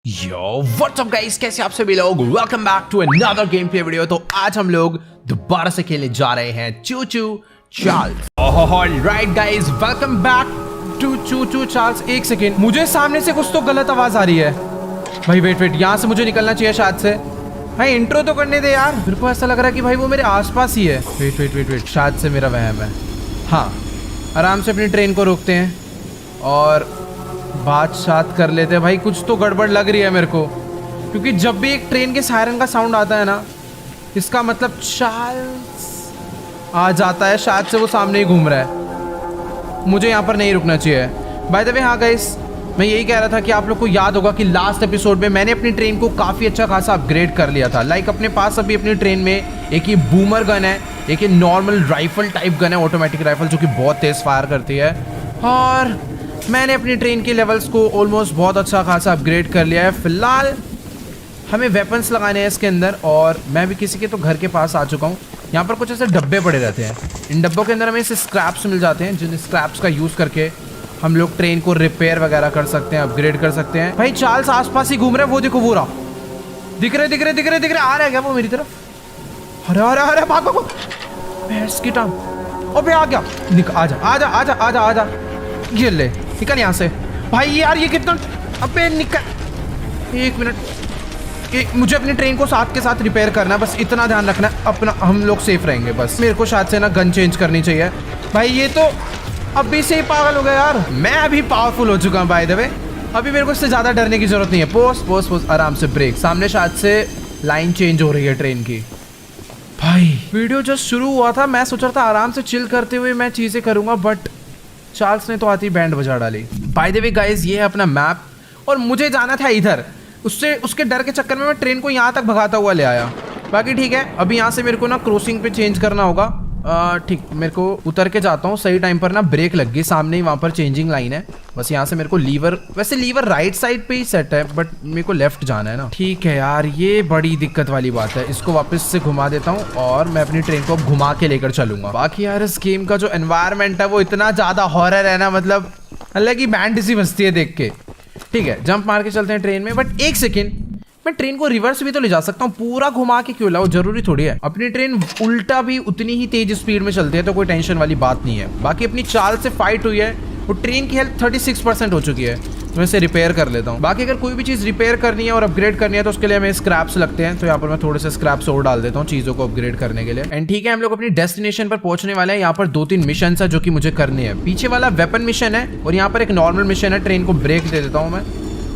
Yo what's up guys, कैसे आप सभी लोग। Welcome back to another game play video. तो आज हम लोग दोबारा से खेलने जा रहे हैं Choo Choo Charles. Alright guys, welcome back to Choo Choo Charles. एक सेकेंड, मुझे सामने से कुछ तो गलत आवाज आ रही है भाई। वेट यहाँ से मुझे निकलना चाहिए शायद से। भाई इंट्रो तो करने दे यार। मेरे को ऐसा लग रहा है कि भाई वो मेरे आसपास ही है। वेट शायद से मेरा वहम है। हाँ, आराम से अपनी ट्रेन को रोकते हैं और बात कर लेते हैं। भाई कुछ तो गड़बड़ लग रही है मेरे को, क्योंकि जब भी एक ट्रेन के सायरन का साउंड आता है ना, इसका मतलब चार्ल्स आ जाता है। शायद से वो सामने ही घूम रहा है। मुझे यहाँ पर नहीं रुकना चाहिए। बाय द वे हाँ गाइस, मैं यही कह रहा था कि आप लोग को याद होगा कि लास्ट एपिसोड में मैंने अपनी ट्रेन को काफ़ी अच्छा खासा अपग्रेड कर लिया था। लाइक अपने पास अभी अपनी ट्रेन में एक ही बूमर गन है, एक ही नॉर्मल राइफल टाइप गन है, ऑटोमेटिक राइफल, जो कि बहुत तेज़ फायर करती है। और मैंने अपनी ट्रेन के लेवल्स को ऑलमोस्ट बहुत अच्छा खासा अपग्रेड कर लिया है। फिलहाल हमें वेपन्स लगाने हैं इसके अंदर, और मैं भी किसी के तो घर के पास आ चुका हूँ। यहाँ पर कुछ ऐसे डब्बे पड़े रहते हैं। इन डब्बों के अंदर हमें ऐसे स्क्रैप्स मिल जाते हैं, जिन स्क्रैप्स का यूज़ करके हम लोग ट्रेन को रिपेयर वगैरह कर सकते हैं, अपग्रेड कर सकते हैं। भाई चार्ल्स आसपास ही घूम रहा है। वो देखो, वो रहा, दिख रहे आ रहा है क्या वो मेरी तरफ? अरे भागो भैंस की टांग। अबे आ गया, आजा ये ले, निकल यहाँ से। भाई यार ये कितना, अबे निकल। एक मिनट, मुझे अपनी ट्रेन को साथ के साथ रिपेयर करना है, बस इतना ध्यान रखना है अपना, हम लोग सेफ रहेंगे बस। मेरे को शायद से ना गन चेंज करनी चाहिए। भाई ये तो अभी से ही पागल हो गया यार। मैं अभी पावरफुल हो चुका हूँ बाय द वे। अभी मेरे को इससे ज़्यादा डरने की जरूरत नहीं है। पोस्ट आराम से ब्रेक। सामने शायद से लाइन चेंज हो रही है ट्रेन की। भाई वीडियो जस्ट शुरू हुआ था, मैं सोच रहा था आराम से चिल करते हुए मैं चीज़ें करूँगा, बट चार्ल्स ने तो आती बैंड बजा डाली। बाय द वे गाइस, ये है अपना मैप, और मुझे जाना था इधर। उसके डर के चक्कर में मैं ट्रेन को यहाँ तक भगाता हुआ ले आया। बाकी ठीक है, अभी यहाँ से मेरे को ना क्रॉसिंग पे चेंज करना होगा। ठीक, मेरे को उतर के जाता हूँ। सही टाइम पर ना ब्रेक लग गई, सामने ही वहाँ पर चेंजिंग लाइन है। बस यहाँ से मेरे को लीवर, वैसे लीवर राइट साइड पे ही सेट है, बट मेरे को लेफ्ट जाना है ना। ठीक है यार, ये बड़ी दिक्कत वाली बात है। इसको वापस से घुमा देता हूँ और मैं अपनी ट्रेन को घुमा के लेकर चलूंगा। बाकी यार इस गेम का जो एनवायरनमेंट है वो इतना ज्यादा हॉरर है ना, मतलब अलग ही बैंड सी बजती है देख के। ठीक है, जंप मार के चलते हैं ट्रेन में, बट एक सेकेंड, मैं ट्रेन को रिवर्स भी तो ले जा सकता हूँ। पूरा घुमा के क्यों लाओ, जरूरी थोड़ी है। अपनी ट्रेन उल्टा भी उतनी ही तेज स्पीड में चलती है, तो कोई टेंशन वाली बात नहीं है। बाकी अपनी चार्ल्स से फाइट हुई है, वो ट्रेन की हेल्थ 36% हो चुकी है, तो मैं इसे रिपेयर कर लेता हूँ। बाकी अगर कोई भी चीज़ रिपेयर करनी है और अपग्रेड करनी है तो उसके लिए हमें स्क्रैप्स लगते हैं। तो यहाँ पर मैं थोड़े से स्क्रैप्स और डाल देता हूँ चीज़ों को अपग्रेड करने के लिए। एंड ठीक है, हम लोग अपनी डेस्टिनेशन पर पहुंचने वाले हैं। यहाँ पर 2-3 मिशन है जो कि मुझे करने हैं। पीछे वाला वेपन मिशन है, और यहाँ पर एक नॉर्मल मिशन है। ट्रेन को ब्रेक दे देता हूँ मैं।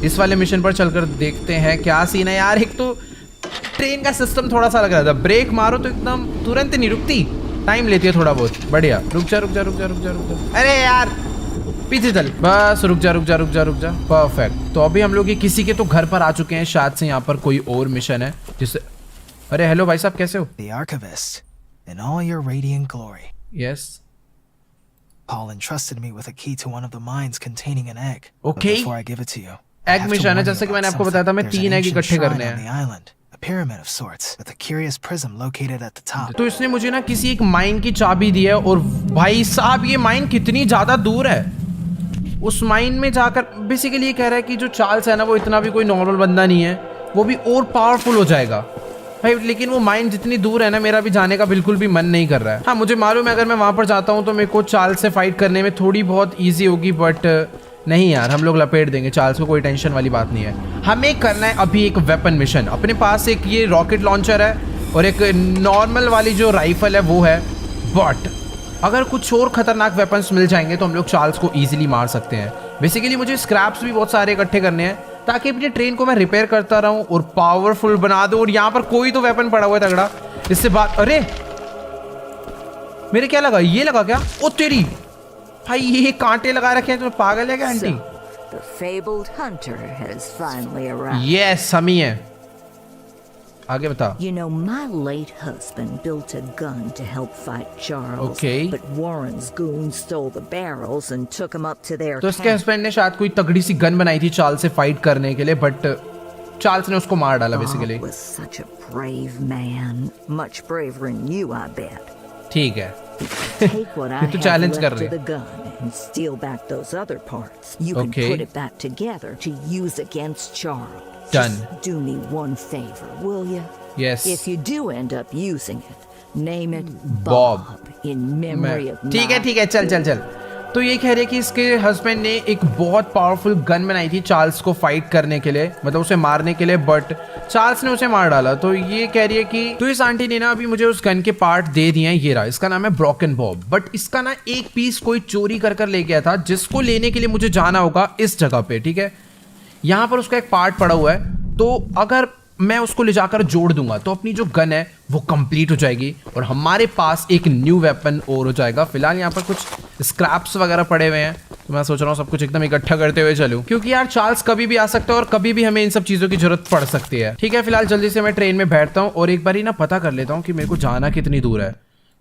इस वाले मिशन पर चलकर देखते हैं क्या सीन है यार। एक तो ट्रेन का सिस्टम थोड़ा सा लग रहा था, ब्रेक मारो तो एकदम तुरंत नहीं रुकती, टाइम लेती है थोड़ा बहुत। बढ़िया, रुक जा। अरे यार पीछे चल, बस रुक जा। परफेक्ट। तो अभी हम लोग ये किसी के तो घर पर आ चुके हैं। शायद से यहाँ पर कोई और मिशन है जिससे, अरे हेलो भाई साहब, कैसे हो? The Archivist, in all your radiant glory. Yes. Paul entrusted me with a key to one of the mines containing an egg. Okay. But before I give it to you, egg mission है, जैसे कि मैंने आपको बताया था, मैं 3 egg इकट्ठे करने हैं। A pyramid of sorts with a curious prism located at the top. तो इसने मुझे ना किसी एक माइन की चाबी दी है, और भाई साहब ये माइन कितनी ज्यादा दूर है। उस माइन में जाकर बेसिकली ये कह रहा है कि जो चार्ल्स है ना, वो इतना भी कोई नॉर्मल बंदा नहीं है, वो भी और पावरफुल हो जाएगा भाई। लेकिन वो माइन जितनी दूर है ना, मेरा भी जाने का बिल्कुल भी मन नहीं कर रहा है। हाँ, मुझे मालूम है अगर मैं वहां पर जाता हूँ तो मेरे को चार्ल्स से फाइट करने में थोड़ी बहुत ईजी होगी, बट नहीं यार, हम लोग लपेट देंगे चार्ल्स को, कोई टेंशन वाली बात नहीं है। हमें करना है अभी एक वेपन मिशन। अपने पास एक ये रॉकेट लॉन्चर है, और एक नॉर्मल वाली जो राइफल है वो है, बट अगर कुछ और खतरनाक वेपन्स मिल जाएंगे तो हम लोग चार्ल्स को ईजिली मार सकते हैं। बेसिकली मुझे स्क्रैप्स भी बहुत सारे इकट्ठे करने हैं, ताकि अपनी ट्रेन को मैं रिपेयर करता रहूं और पावरफुल बना दूं। और यहाँ पर कोई तो वेपन पड़ा हुआ है तगड़ा, इससे बात। अरे मेरे क्या लगा, ये लगा क्या? ओ तेरी भाई, ये कांटे लगा रखे हैं, तुम्हें पागल है क्या aunty? The fabled hunter has finally arrived. Yes, हम ही हैं। आगे बता। You know, my late husband built a gun to help fight Charles. Okay. But Warren's goons stole the barrels and took him up to their तो इसके camp. Husband ने शायद कोई तगड़ी सी गन बनाई थी चार्ल्स से फाइट करने के लिए, बट चार्ल्स ने उसको मार डाला basically. Bob was such a brave man. Much braver than you, I bet. ठीक है। Take what I तू have challenge कर left रही of है। the gun and steal back those other parts. You can Okay. put it back together to use against Charles. Done. Just do me one favor, will you? Yes. If you do end up using it, name it Bob. Bob in memory of ठीक है my ठीक है, चल चल चल। तो ये कह रहे कि इसके हस्बैंड ने एक बहुत पावरफुल गन बनाई थी चार्ल्स को फाइट करने के लिए, मतलब उसे मारने के लिए, बट चार्ल्स ने उसे मार डाला। तो ये कह रही है कि तो इस आंटी ने ना अभी मुझे उस गन के पार्ट दे दिए हैं, ये रहा, इसका नाम है ब्रोकन बॉब। बट इसका ना एक पीस कोई चोरी कर कर ले गया था, जिसको लेने के लिए मुझे जाना होगा इस जगह पे, ठीक है। यहाँ पर उसका एक पार्ट पड़ा हुआ है, तो अगर मैं उसको ले जाकर जोड़ दूंगा तो अपनी जो गन है वो कंप्लीट हो जाएगी और हमारे पास एक न्यू वेपन और हो जाएगा। फिलहाल यहाँ पर कुछ स्क्रैप्स वगैरह पड़े हुए हैं, तो मैं सोच रहा हूँ सब कुछ एकदम इकट्ठा करते हुए चलूं, क्योंकि यार चार्ल्स कभी भी आ सकता है और कभी भी हमें इन सब चीज़ों की जरूरत पड़ सकती है। ठीक है, फिलहाल जल्दी से मैं ट्रेन में बैठता हूँ और एक बार ही ना पता कर लेता हूँ कि मेरे को जाना कितनी दूर है।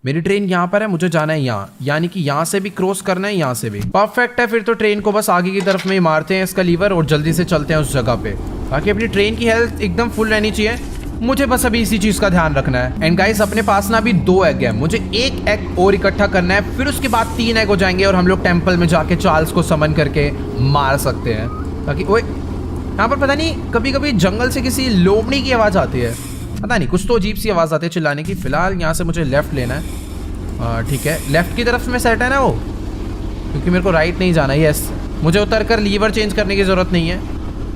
मेरी ट्रेन यहाँ पर है, मुझे जाना है यहाँ, यानी कि यहाँ से भी क्रॉस करना है, यहाँ से भी। परफेक्ट है, फिर तो ट्रेन को बस आगे की तरफ में ही मारते हैं इसका लीवर और जल्दी से चलते हैं उस जगह पे, ताकि अपनी ट्रेन की हेल्थ एकदम फुल रहनी चाहिए। मुझे बस अभी इसी चीज का ध्यान रखना है। एंड गाइस, अपने पास ना अभी 2 एग है, मुझे एक एग और इकट्ठा करना है, फिर उसके बाद 3 एग हो जाएंगे और हम लोग टेंपल में जाके चार्ल्स को समन करके मार सकते हैं। ताकि ओए, यहाँ पर पता नहीं कभी कभी जंगल से किसी लोमड़ी की आवाज आती है, पता नहीं कुछ तो अजीब सी आवाज आती है चिल्लाने की। फिलहाल यहाँ से मुझे लेफ्ट लेना है, ठीक है, लेफ्ट की तरफ में सेट है ना वो, क्योंकि मेरे को राइट नहीं जाना। यस, मुझे उतर कर लीवर चेंज करने की जरूरत नहीं है,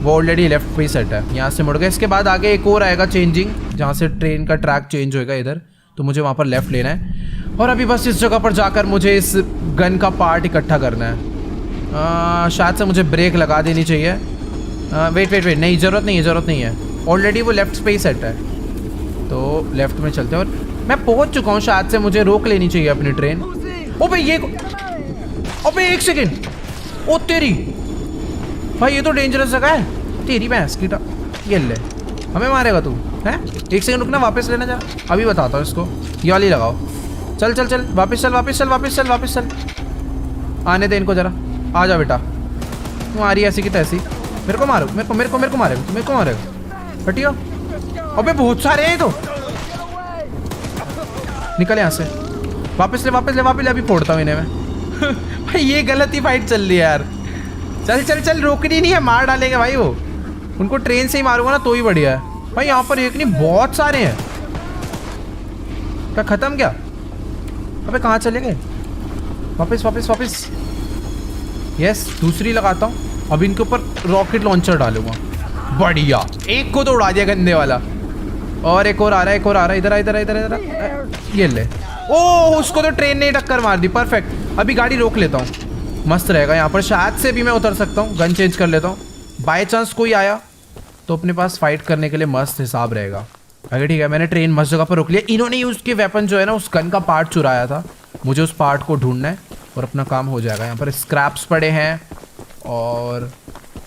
वो ऑलरेडी लेफ्ट पे ही सेट है। यहाँ से मुड़ गए, इसके बाद आगे एक और आएगा चेंजिंग, जहाँ से ट्रेन का ट्रैक चेंज होएगा इधर, तो मुझे वहाँ पर लेफ्ट लेना है। और अभी बस इस जगह पर जाकर मुझे इस गन का पार्ट इकट्ठा करना है। शायद से मुझे ब्रेक लगा देनी चाहिए। वेट वेट वेट, नहीं, ज़रूरत नहीं है, ऑलरेडी वो लेफ्ट पे ही सेट है, तो लेफ्ट में चलते हैं। और मैं पहुँच चुका हूँ, शायद से मुझे रोक लेनी चाहिए अपनी ट्रेन। ओ भाई ये, अबे 1 सेकेंड, ओ तेरी भाई, ये तो डेंजरस जगह है, तेरी भैंस की ये ले, हमें मारेगा तू हैं? 1 सेकंड रुकना, वापस लेना जा, अभी बताता हूँ इसको। ये वाली लगाओ, चल चल चल, वापस चल, आने दे इनको जरा, आ जा बेटा, तू आ रही है ऐसी की तैसी, मेरे को मारो, मेरे को मारेगा, हटियो। अबे बहुत सारे हैं तो, निकल यहाँ से, वापस ले, अभी फोड़ता हूँ इन्हें मैं। भाई ये गलत ही फाइट चल रही है यार, चल, रोकनी नहीं है, मार डालेंगे भाई वो, उनको ट्रेन से ही मारूंगा ना तो ही बढ़िया है। भाई यहाँ पर एक नहीं बहुत सारे हैं, क्या खत्म क्या? अबे कहाँ चले गए? वापस। यस, दूसरी लगाता हूँ, अब इनके ऊपर रॉकेट लॉन्चर डालूंगा, बढ़िया, एक को तो उड़ा दिया गंदे वाला, और एक और आ रहा है, इधर, ये ले। ओह, उसको तो ट्रेन ने टक्कर मार दी, परफेक्ट। अभी गाड़ी रोक लेता हूँ, मस्त रहेगा, यहाँ पर शायद से भी मैं उतर सकता हूँ, गन चेंज कर लेता हूँ, बाय चांस कोई आया तो अपने पास फाइट करने के लिए मस्त हिसाब रहेगा। अगर ठीक है, मैंने ट्रेन मस्त जगह पर रोक लिया। इन्होंने यूज के वेपन जो है ना, उस गन का पार्ट चुराया था, मुझे उस पार्ट को ढूंढना है और अपना काम हो जाएगा। यहाँ पर स्क्रैप्स पड़े हैं, और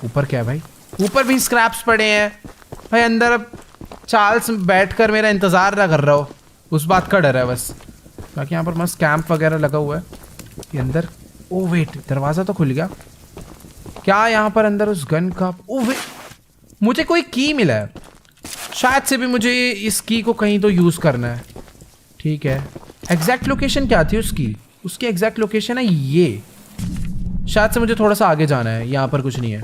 ऊपर क्या है भाई? ऊपर भी स्क्रैप्स पड़े हैं भाई। अंदर अब चार्ल्स बैठ कर मेरा इंतज़ार ना कर रहा हो, उस बात का डर है बस। बाकी यहाँ पर मस्त कैंप वगैरह लगा हुआ है। ये अंदर, ओ वेट, दरवाज़ा तो खुल गया क्या? यहाँ पर अंदर उस गन का, ओ वेट, मुझे कोई की मिला है, शायद से भी मुझे इस की को कहीं तो यूज़ करना है। ठीक है, एग्जैक्ट लोकेशन क्या थी उसकी एग्जैक्ट लोकेशन है ये, शायद से मुझे थोड़ा सा आगे जाना है, यहाँ पर कुछ नहीं है।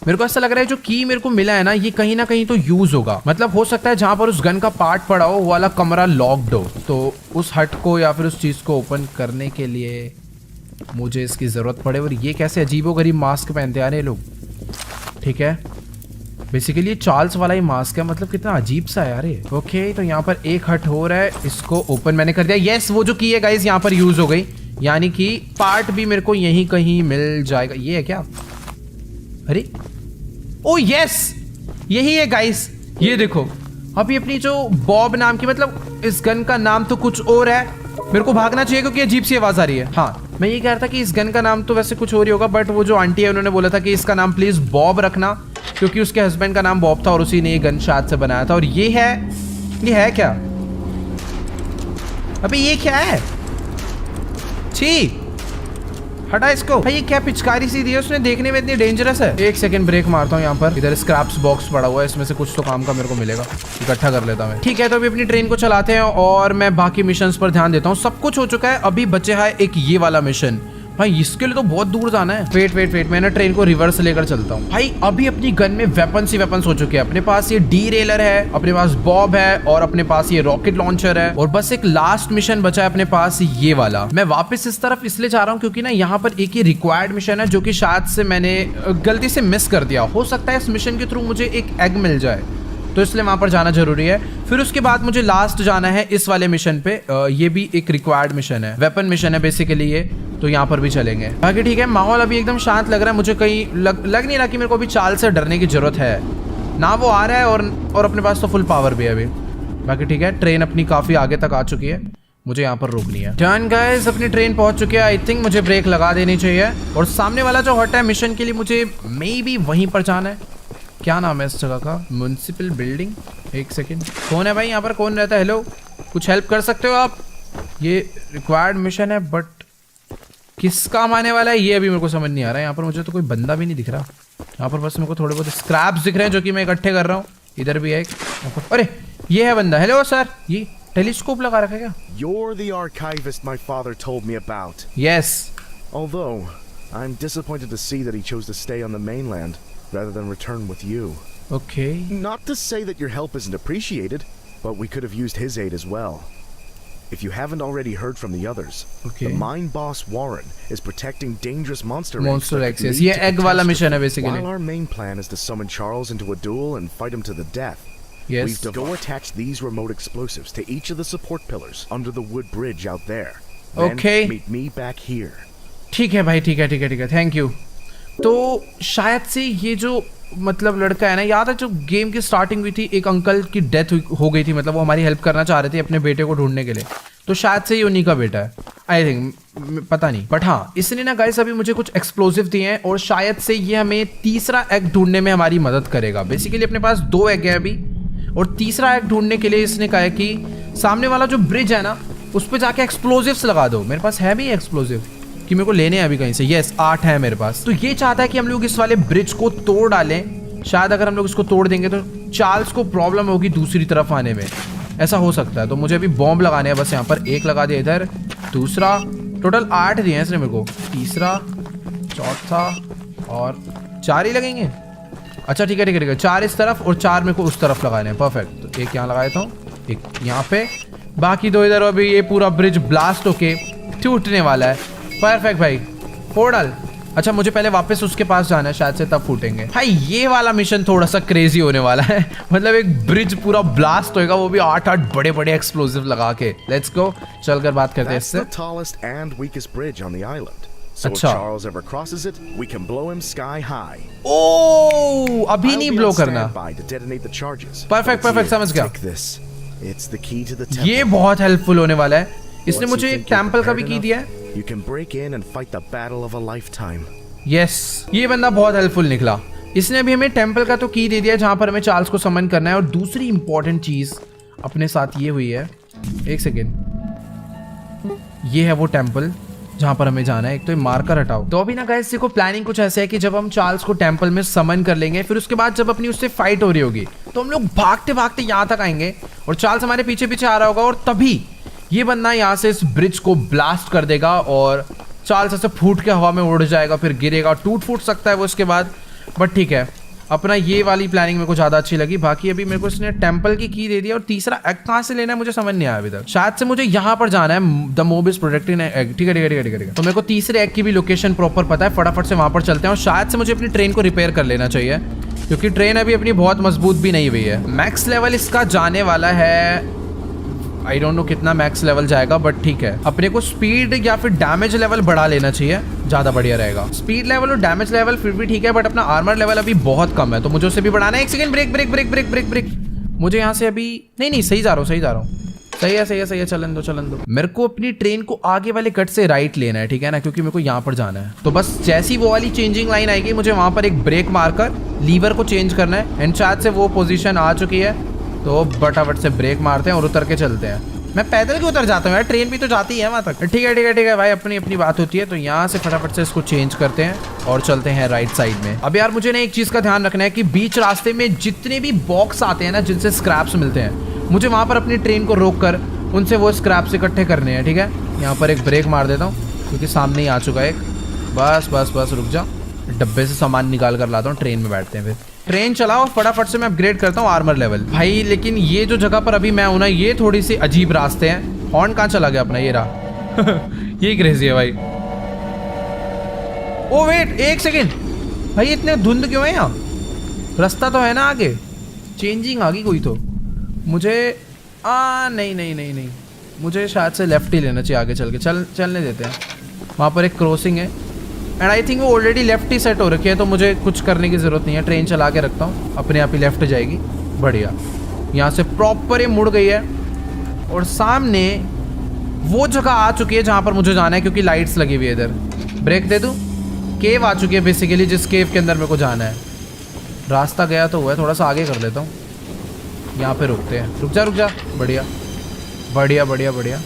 मेरे को ऐसा लग रहा है जो की मेरे को मिला है ना, ये कहीं ना कहीं तो यूज होगा, मतलब हो सकता है जहाँ पर उस गन का पार्ट पड़ा हो वो वाला कमरा लॉक्ड हो, तो उस हट को या फिर उस चीज़ को ओपन करने के लिए मुझे इसकी ज़रूरत पड़े। और ये कैसे अजीबोगरीब मास्क पहनते आ रहे हैं लोग। ठीक है, बेसिकली चार्ल्स वाला ही मास्क है, मतलब कितना अजीब सा है यार ये। ओके, तो यहाँ पर एक हट हो रहा है, इसको ओपन मैंने कर दिया। यस, वो जो की है गाइस यहाँ पर यूज हो गई, यानी कि पार्ट भी मेरे को यहीं कहीं मिल जाएगा। ये है क्या? अरे ओ यस, यही है गाइस, ये देखो। अभी अपनी जो बॉब नाम की, मतलब इस गन का नाम तो कुछ और है, मेरे को भागना चाहिए क्योंकि अजीब सी आवाज आ रही है। हाँ, मैं ये कह रहा था कि इस गन का नाम तो वैसे कुछ और ही होगा, बट वो जो आंटी है उन्होंने बोला था कि इसका नाम प्लीज बॉब रखना, क्योंकि उसके हस्बैंड का नाम बॉब था और उसी ने ये गन शायद से बनाया था। और ये है क्या? अबे ये क्या है? छी, हटा इसको भाई। ये क्या पिचकारी सी दी है उसने, देखने में इतनी डेंजरस है। एक सेकंड ब्रेक मारता हूँ यहाँ पर। इधर स्क्रैप्स बॉक्स पड़ा हुआ है, इसमें से कुछ तो काम का मेरे को मिलेगा, इकट्ठा कर लेता मैं। ठीक है, तो अभी अपनी ट्रेन को चलाते हैं और मैं बाकी मिशंस पर ध्यान देता हूँ। सब कुछ हो चुका है, अभी बचे है एक ये वाला मिशन। भाई इसके लिए तो बहुत दूर जाना है। वेट मैं ट्रेन को रिवर्स लेकर चलता हूँ। भाई अभी अपनी गन में वेपन्स ही वेपन्स हो चुके हैं। अपने पास ये डी रेलर है, अपने पास बॉब है और अपने पास ये रॉकेट लॉन्चर है और बस एक लास्ट मिशन बचा है अपने पास, ये वाला। मैं वापस इस तरफ इसलिए जा रहा हूँ क्योंकि ना यहाँ पर एक ही रिक्वायर्ड मिशन है जो कि शायद से मैंने गलती से मिस कर दिया। हो सकता है इस मिशन के थ्रू मुझे एक एग मिल जाए, तो इसलिए वहां पर जाना जरूरी है। फिर उसके बाद मुझे लास्ट जाना है इस वाले मिशन पे। ये भी एक रिक्वायर्ड मिशन है, वेपन मिशन है बेसिकली ये, तो यहाँ पर भी चलेंगे। बाकी ठीक है, माहौल अभी एकदम शांत लग रहा है मुझे। कहीं लग नहीं रहा कि मेरे को अभी चाल से डरने की जरूरत है ना। वो आ रहा है और अपने पास तो फुल पावर भी है अभी। बाकी ठीक है, ट्रेन अपनी काफी आगे तक आ चुकी है, मुझे यहाँ पर रोकनी है। डन गाइस, अपनी ट्रेन पहुंच चुकी है। आई थिंक मुझे ब्रेक लगा देनी चाहिए। और सामने वाला जो हट है मिशन के लिए, मुझे मे बी वहीं पर जाना है। क्या नाम है इस जगह का? Municipal building. एक सेकेंड, कौन है भाई यहाँ पर? कौन रहता है? हेलो, कुछ हेल्प कर सकते हो आप? ये रिक्वायर्ड मिशन है बट किस काम आने वाला है ये अभी मेरे को समझ नहीं आ रहा है। यहाँ पर मुझे तो कोई बंदा भी नहीं दिख रहा। यहाँ पर बस मेरे को थोड़े बहुत स्क्रैप्स दिख रहे हैं जो कि मैं इकट्ठे कर रहा हूँ। इधर भी है एक। अरे ये है बंदा। हेलो सर, ये टेलीस्कोप लगा रखा है क्या? You're the archivist my father told me about. Yes. Although I'm disappointed to see that he chose to stay on the mainland rather than return with you. Okay. Not to say that your help isn't appreciated, but we could have used his aid as well. If you haven't already heard from the others, the mine boss Warren is protecting dangerous monster eggs. Yes. ये egg वाला mission है basically. While our main plan is to summon Charles into a duel and fight him to the death. Yes. We've to go attach these remote explosives to each of the support pillars under the wood bridge out there. Then Okay. meet me back here. ठीक है भाई, ठीक है, thank you. तो शायद से ये जो मतलब लड़का है ना, याद है जब गेम की स्टार्टिंग हुई थी, एक अंकल की डेथ हो गई थी, मतलब वो हमारी हेल्प करना चाह रहे थे अपने बेटे को ढूंढने के लिए। तो शायद से ये उन्हीं का बेटा है, आई थिंक, पता नहीं। बट हाँ, इसने ना गाइस अभी मुझे कुछ एक्सप्लोसिव दिए हैं और शायद से ये हमें तीसरा एग ढूंढने में हमारी मदद करेगा। बेसिकली अपने पास 2 एग है अभी और तीसरा एग ढूंढने के लिए इसने कहा है कि सामने वाला जो ब्रिज है ना, उस पर जाके एक्सप्लोसिव्स लगा दो। मेरे पास है भी एक्सप्लोसिव कि मेरे को लेने हैं अभी कहीं से। यस, 8 है मेरे पास। तो ये चाहता है कि हम लोग इस वाले ब्रिज को तोड़ डालें। शायद अगर हम लोग इसको तोड़ देंगे तो चार्ल्स को प्रॉब्लम होगी दूसरी तरफ आने में, ऐसा हो सकता है। तो मुझे अभी बॉम्ब लगाने हैं बस। यहाँ पर एक लगा दिया, इधर दूसरा। टोटल 8 दिए हैं इसने मेरे को, तीसरा, चौथा और 4 ही लगेंगे। अच्छा ठीक है, 4 इस तरफ और 4 मेरे को उस तरफ लगाने हैं। परफेक्ट। तो एक यहाँ लगा देता हूँ, एक यहाँ पे, बाकी 2 इधर। अभी ये पूरा ब्रिज ब्लास्ट होके टूटने वाला है। परफेक्ट भाई, फोड़ डाल। अच्छा, मुझे पहले वापस उसके पास जाना है, शायद से तब फूटेंगे। भाई ये वाला मिशन थोड़ा सा क्रेजी होने वाला है। मतलब एक ब्रिज पूरा ब्लास्ट होएगा, वो भी 8 बड़े एक्सप्लोसिव लगा के। लेट्स गो, चलकर बात करते हैं इससे। That's the tallest and weakest bridge on the island. So if अच्छा। Charles ever crosses it, we can blow him sky high. ओ, अभी नहीं ब्लो करना। To detonate the charges. Perfect, समझ गया। Take this. It's the key to the temple. ये बहुत helpful होने वाला है। इसने मुझे एक टेम्पल का भी की दिया है। You can break in and fight the battle of a lifetime. Yes, ये बंदा बहुत हेल्पफुल निकला। इसने भी हमें टेम्पल का तो की दे दिया जहां पर हमें चार्ल्स को समन करना है। और दूसरी इंपॉर्टेंट चीज अपने साथ ये हुई है, एक सेकेंड, ये है वो टेम्पल जहां पर हमें जाना है। एक तो ये मार्कर हटाओ। तो अभी ना गाइस देखो, प्लानिंग कुछ ऐसे है कि जब हम चार्ल्स को टेम्पल में समन कर लेंगे, फिर उसके बाद जब अपनी उससे फाइट हो रही होगी तो हम लोग भागते भागते यहाँ तक आएंगे और चार्ल्स हमारे पीछे पीछे आ रहा होगा और तभी ये बंदा यहाँ से इस ब्रिज को ब्लास्ट कर देगा और चार्ल्स ऐसे फूट के हवा में उड़ जाएगा, फिर गिरेगा, टूट फूट सकता है वो इसके बाद। बट ठीक है, अपना ये वाली प्लानिंग मेरे को ज़्यादा अच्छी लगी। बाकी अभी मेरे को इसने टेम्पल की दे दिया और तीसरा एग कहाँ से लेना है मुझे समझ नहीं आया अभी तक। शायद से मुझे यहाँ पर जाना है, the mob is protecting egg. ठीक है। तो मेरे को तीसरे एग की भी लोकेशन प्रॉपर पता है, फटाफट से वहाँ पर चलते हैं। और शायद से मुझे अपनी ट्रेन को रिपेयर कर लेना चाहिए क्योंकि ट्रेन अभी अपनी बहुत मजबूत भी नहीं हुई है। मैक्स लेवल इसका जाने वाला है, आई डोंट नो कितना मैक्स लेवल जाएगा, बट ठीक है। अपने को स्पीड या फिर डैमेज लेवल बढ़ा लेना चाहिए, ज़्यादा बढ़िया रहेगा। स्पीड लेवल और डैमेज लेवल फिर भी ठीक है, बट अपना आर्मर लेवल अभी बहुत कम है, तो मुझे उसे भी बढ़ाना है। एक सेकंड, ब्रेक। मुझे यहाँ से अभी नहीं, सही जा रहा हूँ। सही है, चलन दो। मेरे को अपनी ट्रेन को आगे वाले कट से राइट लेना है, ठीक है ना, क्योंकि मेरे को यहाँ पर जाना है। तो बस जैसी वो वाली चेंजिंग लाइन आएगी, मुझे वहाँ पर एक ब्रेक मारकर लीवर को चेंज करना है। एंड शायद से वो पोजीशन आ चुकी है, तो फटाफट से ब्रेक मारते हैं और उतर के चलते हैं। मैं पैदल क्यों उतर जाता हूँ यार, ट्रेन भी तो जाती है वहाँ तक। ठीक है ठीक है ठीक है भाई, अपनी अपनी बात होती है। तो यहाँ से फटाफट से इसको चेंज करते हैं और चलते हैं राइट साइड में। अब यार मुझे ना एक चीज़ का ध्यान रखना है कि बीच रास्ते में जितने भी बॉक्स आते हैं ना जिनसे स्क्रैप्स मिलते हैं, मुझे वहाँ पर अपनी ट्रेन को रोक कर उनसे वो स्क्रैप्स इकट्ठे करने हैं। ठीक है, यहाँ पर एक ब्रेक मार देता हूँ क्योंकि सामने ही आ चुका है एक। बस बस बस रुक जा, डब्बे से सामान निकाल कर लाता हूँ, ट्रेन में बैठते हैं। फिर ट्रेन चलाओ, फटाफट से मैं अपग्रेड करता हूँ आर्मर लेवल भाई। लेकिन ये जो जगह पर अभी मैं हूं ना, ये थोड़ी सी अजीब रास्ते हैं। हॉर्न कहाँ चला गया अपना, ये रहा ये क्रेजी है भाई। ओ वेट एक सेकेंड भाई, इतने धुंध क्यों है यहाँ? रास्ता तो है ना आगे, चेंजिंग आ गई कोई तो। मुझे नहीं नहीं नहीं नहीं, मुझे शायद से लेफ्ट ही लेना चाहिए आगे चल के। चलने देते हैं। वहाँ पर एक क्रॉसिंग है एंड आई थिंक वो ऑलरेडी लेफ्ट ही सेट हो रखी है, तो मुझे कुछ करने की ज़रूरत नहीं है। ट्रेन चला के रखता हूँ, अपने आप ही लेफ्ट जाएगी। बढ़िया, यहाँ से प्रॉपर ये मुड़ गई है और सामने वो जगह आ चुकी है जहाँ पर मुझे जाना है, क्योंकि लाइट्स लगी हुई है इधर। ब्रेक दे दूँ? केव आ चुकी है बेसिकली, जिस केव के अंदर मेरे को जाना है। रास्ता गया तो हुआ है, थोड़ा सा आगे कर लेता हूँ। यहाँ पे रुकते हैं, रुक जा। बढ़िया बढ़िया बढ़िया बढ़िया।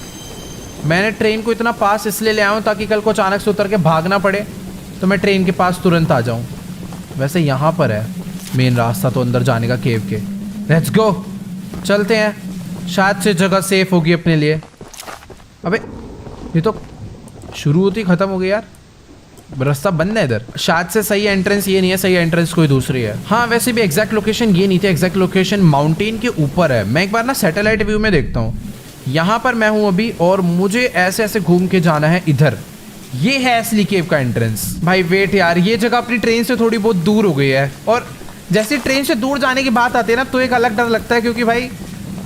मैंने ट्रेन को इतना पास इसलिए ले आया हूँ ताकि कल को अचानक से उतर के भागना पड़े तो मैं ट्रेन के पास तुरंत आ जाऊँ। वैसे यहाँ पर है मेन रास्ता तो अंदर जाने का केव के। लेट्स गो, चलते हैं। शायद से जगह सेफ होगी अपने लिए। अबे ये तो शुरू होती ख़त्म हो गई यार, रास्ता बंद है इधर। शायद से सही एंट्रेंस ये नहीं है, सही एंट्रेंस कोई दूसरी है। हाँ वैसे भी एग्जैक्ट लोकेशन ये नहीं थी, एग्जैक्ट लोकेशन माउंटेन के ऊपर है। मैं एक बार ना सैटेलाइट व्यू में देखता हूँ। यहाँ पर मैं हूँ अभी और मुझे ऐसे ऐसे घूम के जाना है इधर। ये है असली केव का एंट्रेंस। भाई वेट यार, ये जगह अपनी ट्रेन से थोड़ी बहुत दूर हो गई है और जैसे ट्रेन से दूर जाने की बात आती है ना, तो एक अलग डर लगता है, क्योंकि भाई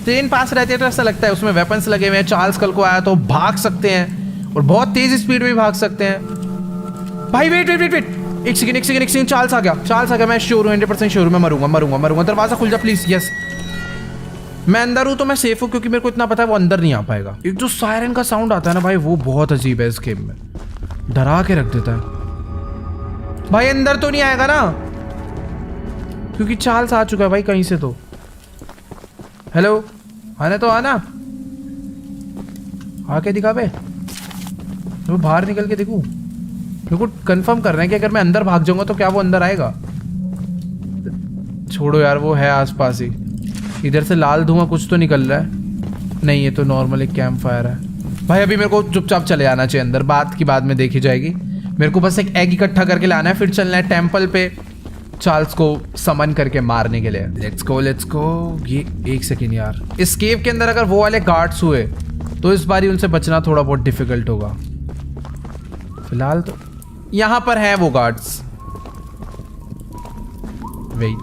ट्रेन पास रहती है तो ऐसा लगता है उसमें वेपन्स लगे हुए हैं। चार्ल्स कल को आया तो भाग सकते हैं और बहुत तेज स्पीड में भाग सकते हैं। भाई वेट वेट वेट वेट, एक सेकंड, चार्ल्स आ गया। मैं श्योर हूँ, 100% श्योर हूँ, मैं मरूंगा। दरवाजा खुल जा प्लीज। यस, मैं अंदर हूँ तो मैं सेफ हूँ, क्योंकि मेरे को इतना पता है वो अंदर नहीं आ पाएगा। एक जो सायरन का साउंड आता है ना भाई, वो बहुत अजीब है इस गेम में, डरा के रख देता है। भाई अंदर तो नहीं आएगा ना, क्योंकि चार्ल्स आ चुका है भाई कहीं से तो। हेलो, आना आके दिखा बे, मैं बाहर निकल के देखूं। मेरे को कंफर्म करना है कि अगर मैं अंदर भाग जाऊंगा तो क्या वो अंदर आएगा। छोड़ो यार, वो है आसपास ही। इधर से लाल धुआं कुछ तो निकल रहा है। नहीं, ये तो नॉर्मल एक कैंप फायर है। भाई अभी मेरे को चुपचाप चले जाना चाहिए अंदर, बात की बाद में देखी जाएगी। मेरे को बस एक एग इकट्ठा करके लाना है, फिर चलना है टेम्पल पे चार्ल्स को समन करके मारने के लिए। Let's go. ये एक सेकेंड यार, इस केव के अंदर अगर वो वाले गार्ड्स हुए तो इस बारी उनसे बचना थोड़ा बहुत डिफिकल्ट होगा। फिलहाल तो यहाँ पर है वो गार्ड्स। वेट,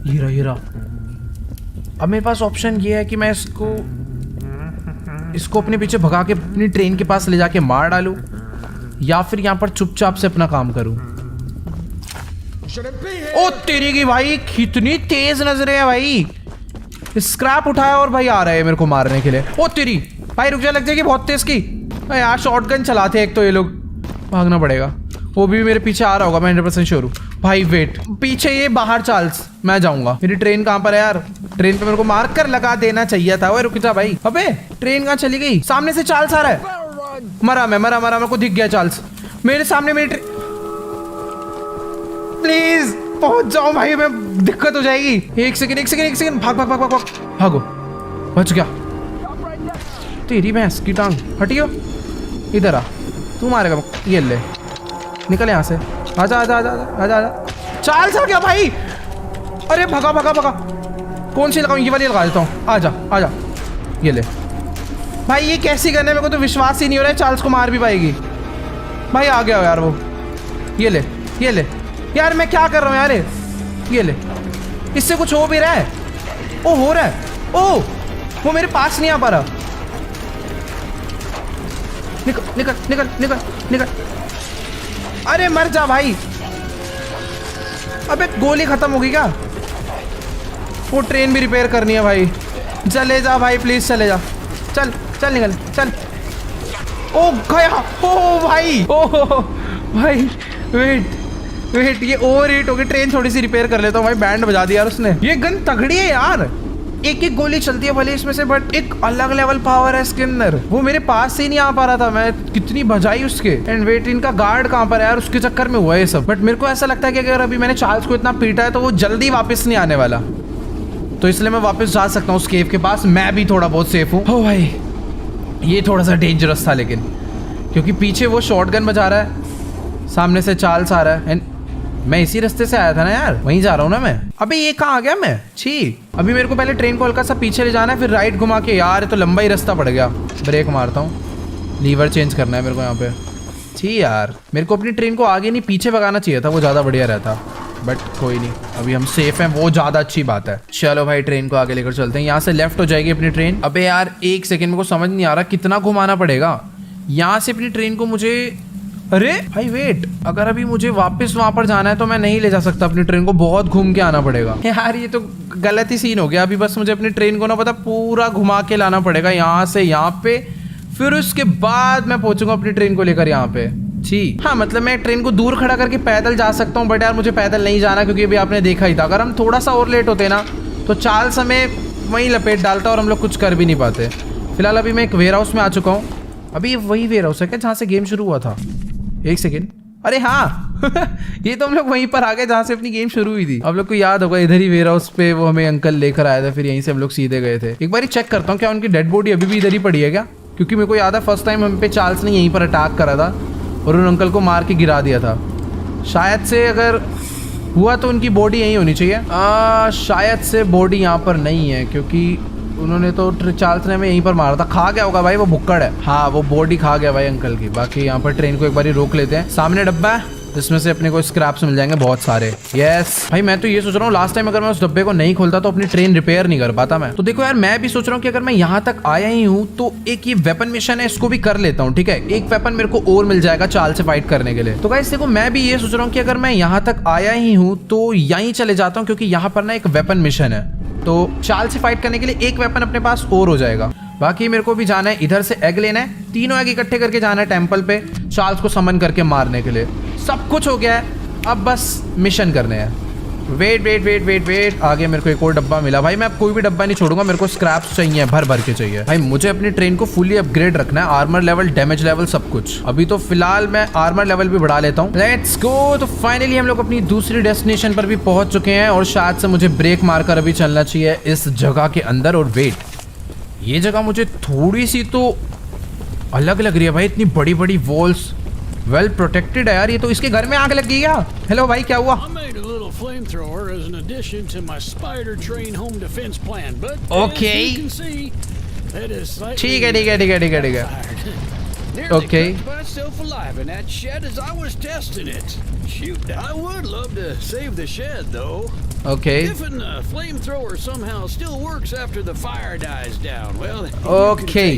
हीरा। अब मेरे पास ऑप्शन ये है कि मैं इसको अपने पीछे भगा के अपनी ट्रेन के पास ले जाके मार डालूं, या फिर यहाँ पर चुपचाप से अपना काम करूं। ओ तेरी की भाई, कितनी तेज नजरें है भाई। स्क्रैप उठाया और भाई आ रहा है मेरे को मारने के लिए। ओ तेरी भाई, रुक जा, लग जाएगी बहुत तेज की। यार शॉटगन चलाते हैं एक तो ये लोग, भागना पड़ेगा। वो भी मेरे पीछे आ रहा होगा, मैं 100% श्योर हूँ। भाई वेट, पीछे ये बाहर चार्ल्स, मैं जाऊंगा। मेरी ट्रेन कहाँ पर है यार? ट्रेन पे मेरे को मार्क कर लगा देना चाहिए था। ओए रुक जा भाई। अबे ट्रेन कहाँ चली गई? सामने से चार्ल्स आ रहा है। मरा मेरे को दिख गया चार्ल्स मेरे सामने। मेरी ट्रेन, प्लीज पहुंच जाओ भाई, मैं दिक्कत हो जाएगी। एक सेकंड, भागो। बच गया। तेरी भैंस की टांग, हटियो। इधर आ, तू मारेगा। ये ले, निकल यहाँ से। आजा। चार्ल्स आ गया भाई। अरे भगा। कौन सी लगाऊं? ये वाली लगा देता हूँ। आजा। ये ले भाई, ये कैसी गन है? मेरे को तो विश्वास ही नहीं हो रहा है चार्ल्स को मार भी पाएगी। भाई आ गया यार वो। ये ले यार, मैं क्या कर रहा हूँ यार? ये ले, इससे कुछ हो भी रहा है। ओ हो रहा है। ओ वो मेरे पास नहीं आ पा रहा। निकल। अरे मर जा भाई। अबे गोली खत्म हो गई क्या? वो ट्रेन भी रिपेयर करनी है भाई। चले जा भाई, प्लीज चले जा। चल निकल, चल। ओ गया। ओ भाई वेट, ये ओवर हीट हो गई। ट्रेन थोड़ी सी रिपेयर कर लेता हूँ भाई। बैंड बजा दिया यार उसने। ये गन तगड़ी है यार, एक एक गोली चलती है भले इसमें से, बट एक अलग लेवल पावर है इसके अंदर। वो मेरे पास से ही नहीं आ पा रहा था, मैं कितनी बजाई उसके। एंड वेट, इनका गार्ड कहाँ पर है यार? उसके चक्कर में हुआ है सब। बट मेरे को ऐसा लगता है कि अगर अभी मैंने चार्ल्स को इतना पीटा है तो वो जल्दी वापस नहीं आने वाला, तो इसलिए मैं वापस जा सकता हूँ उस केव के पास। मैं भी थोड़ा बहुत सेफ हूँ। ओ भाई, ये थोड़ा सा डेंजरस था लेकिन, क्योंकि पीछे वो शॉटगन बजा रहा है, सामने से चार्ल्स आ रहा है। एंड मैं इसी रास्ते से आया था ना यार, वहीं जा रहा हूँ ना मैं। अबे ये कहाँ आ गया मैं? छी, अभी मेरे को पहले ट्रेन को हल्का सा पीछे ले जाना है, फिर राइट घुमा के। यार तो लंबा ही रास्ता पड़ गया। ब्रेक मारता हूँ, लीवर चेंज करना है मेरे को यहाँ पे। छी यार, मेरे को अपनी ट्रेन को आगे नहीं पीछे भगाना चाहिए था, वो ज़्यादा बढ़िया रहता। बट कोई नहीं, अभी हम सेफ हैं, वो ज़्यादा अच्छी बात है। चलो भाई, ट्रेन को आगे लेकर चलते हैं। यहाँ से लेफ्ट हो जाएगी अपनी ट्रेन। अबे यार एक सेकेंड, मेरे को समझ नहीं आ रहा कितना घुमाना पड़ेगा यहाँ से अपनी ट्रेन को मुझे। अरे भाई वेट, अगर अभी मुझे वापस वहां पर जाना है तो मैं नहीं ले जा सकता अपनी ट्रेन को, बहुत घूम के आना पड़ेगा। यार ये तो गलत ही सीन हो गया। अभी बस मुझे अपनी ट्रेन को ना पता पूरा घुमा के लाना पड़ेगा यहाँ से यहाँ पे, फिर उसके बाद मैं पहुंचूंगा अपनी ट्रेन को लेकर यहाँ पे। जी हाँ, मतलब मैं ट्रेन को दूर खड़ा करके पैदल जा सकता हूँ, बट यार मुझे पैदल नहीं जाना, क्योंकि अभी आपने देखा ही था अगर हम थोड़ा सा और लेट होते ना तो चार्ल्स हमें वहीं लपेट डालता और हम लोग कुछ कर भी नहीं पाते। फिलहाल अभी मैं एक वेयर हाउस में आ चुका हूँ। अभी ये वही वेयर हाउस है क्या जहाँ से गेम शुरू हुआ था? एक सेकेंड, अरे हाँ ये तो हम लोग वहीं पर आ गए जहाँ से अपनी गेम शुरू हुई थी। आप लोग को याद होगा, इधर ही वेयर हाउस पे वो हमें अंकल लेकर आया था, फिर यहीं से हम लोग सीधे गए थे। एक बार चेक करता हूँ क्या उनकी डेड बॉडी अभी भी इधर ही पड़ी है क्या, क्योंकि मेरे को याद है फर्स्ट टाइम हम पे चार्ल्स ने यहीं पर अटैक करा था और उन अंकल को मार के गिरा दिया था। शायद से अगर हुआ तो उनकी बॉडी यहीं होनी चाहिए। शायद से बॉडी यहाँ पर नहीं है, क्योंकि उन्होंने तो चार्ल्स ने हमें यहीं पर मारा था। खा गया होगा भाई, वो भुक्कड़ है। हाँ, वो बॉडी खा गया भाई अंकल की। बाकी यहाँ पर ट्रेन को एक बार ही रोक लेते हैं। सामने डब्बा है जिसमें से अपने को स्क्रैप्स मिल जाएंगे बहुत सारे। यस भाई, मैं तो ये सोच रहा हूँ लास्ट टाइम अगर मैं उस डब्बे को नहीं खोलता तो अपनी ट्रेन रिपेयर नहीं कर पाता मैं। तो देखो यार, मैं भी सोच रहा हूँ कि अगर मैं यहाँ तक आया ही हूँ तो एक ये वेपन मिशन है, इसको भी कर लेता हूँ। ठीक है, एक वेपन मेरे को और मिल जाएगा चार्ल्स से फाइट करने के लिए। तो गाइस देखो, मैं भी ये सोच रहा हूँ कि अगर मैं यहाँ तक आया ही हूँ तो यहीं चले जाता हूँ, क्योंकि यहाँ पर ना एक वेपन मिशन है, तो चार्ल्स से फाइट करने के लिए एक वेपन अपने पास और हो जाएगा। बाकी मेरे को भी जाना है, इधर से एग लेना है, तीनों एग इकट्ठे करके जाना है टेंपल पे चार्ल्स को समन करके मारने के लिए। सब कुछ हो गया है, अब बस मिशन करने हैं। Wait wait wait wait wait, आगे मेरे को एक और डब्बा मिला। भाई मैं अब कोई भी डब्बा नहीं छोड़ूंगा, मेरे को स्क्रैप्स चाहिए, भर भर के चाहिए। भाई मुझे अपनी ट्रेन को फुली अपग्रेड रखना है, आर्मर लेवल, डैमेज लेवल, सब कुछ। अभी तो फिलहाल मैं आर्मर लेवल भी बढ़ा लेता हूँ। Let's go. तो फाइनली हम लोग अपनी दूसरी डेस्टिनेशन पर भी पहुंच चुके हैं और शायद से मुझे ब्रेक मारकर अभी चलना चाहिए इस जगह के अंदर। और वेट, ये जगह मुझे थोड़ी सी तो अलग लग रही है भाई, इतनी बड़ी बड़ी वॉल्स, वेल प्रोटेक्टेड है यार। ये तो इसके घर में आग लग गई क्या? हेलो भाई, क्या हुआ? ओके ठीक है ठीक है ठीक है ठीक है ठीक है। Okay. Myself alive in that shed as I was testing it. Shoot, I would love to save the shed though. Okay. If a flamethrower somehow still works after the fire dies down, well, Okay.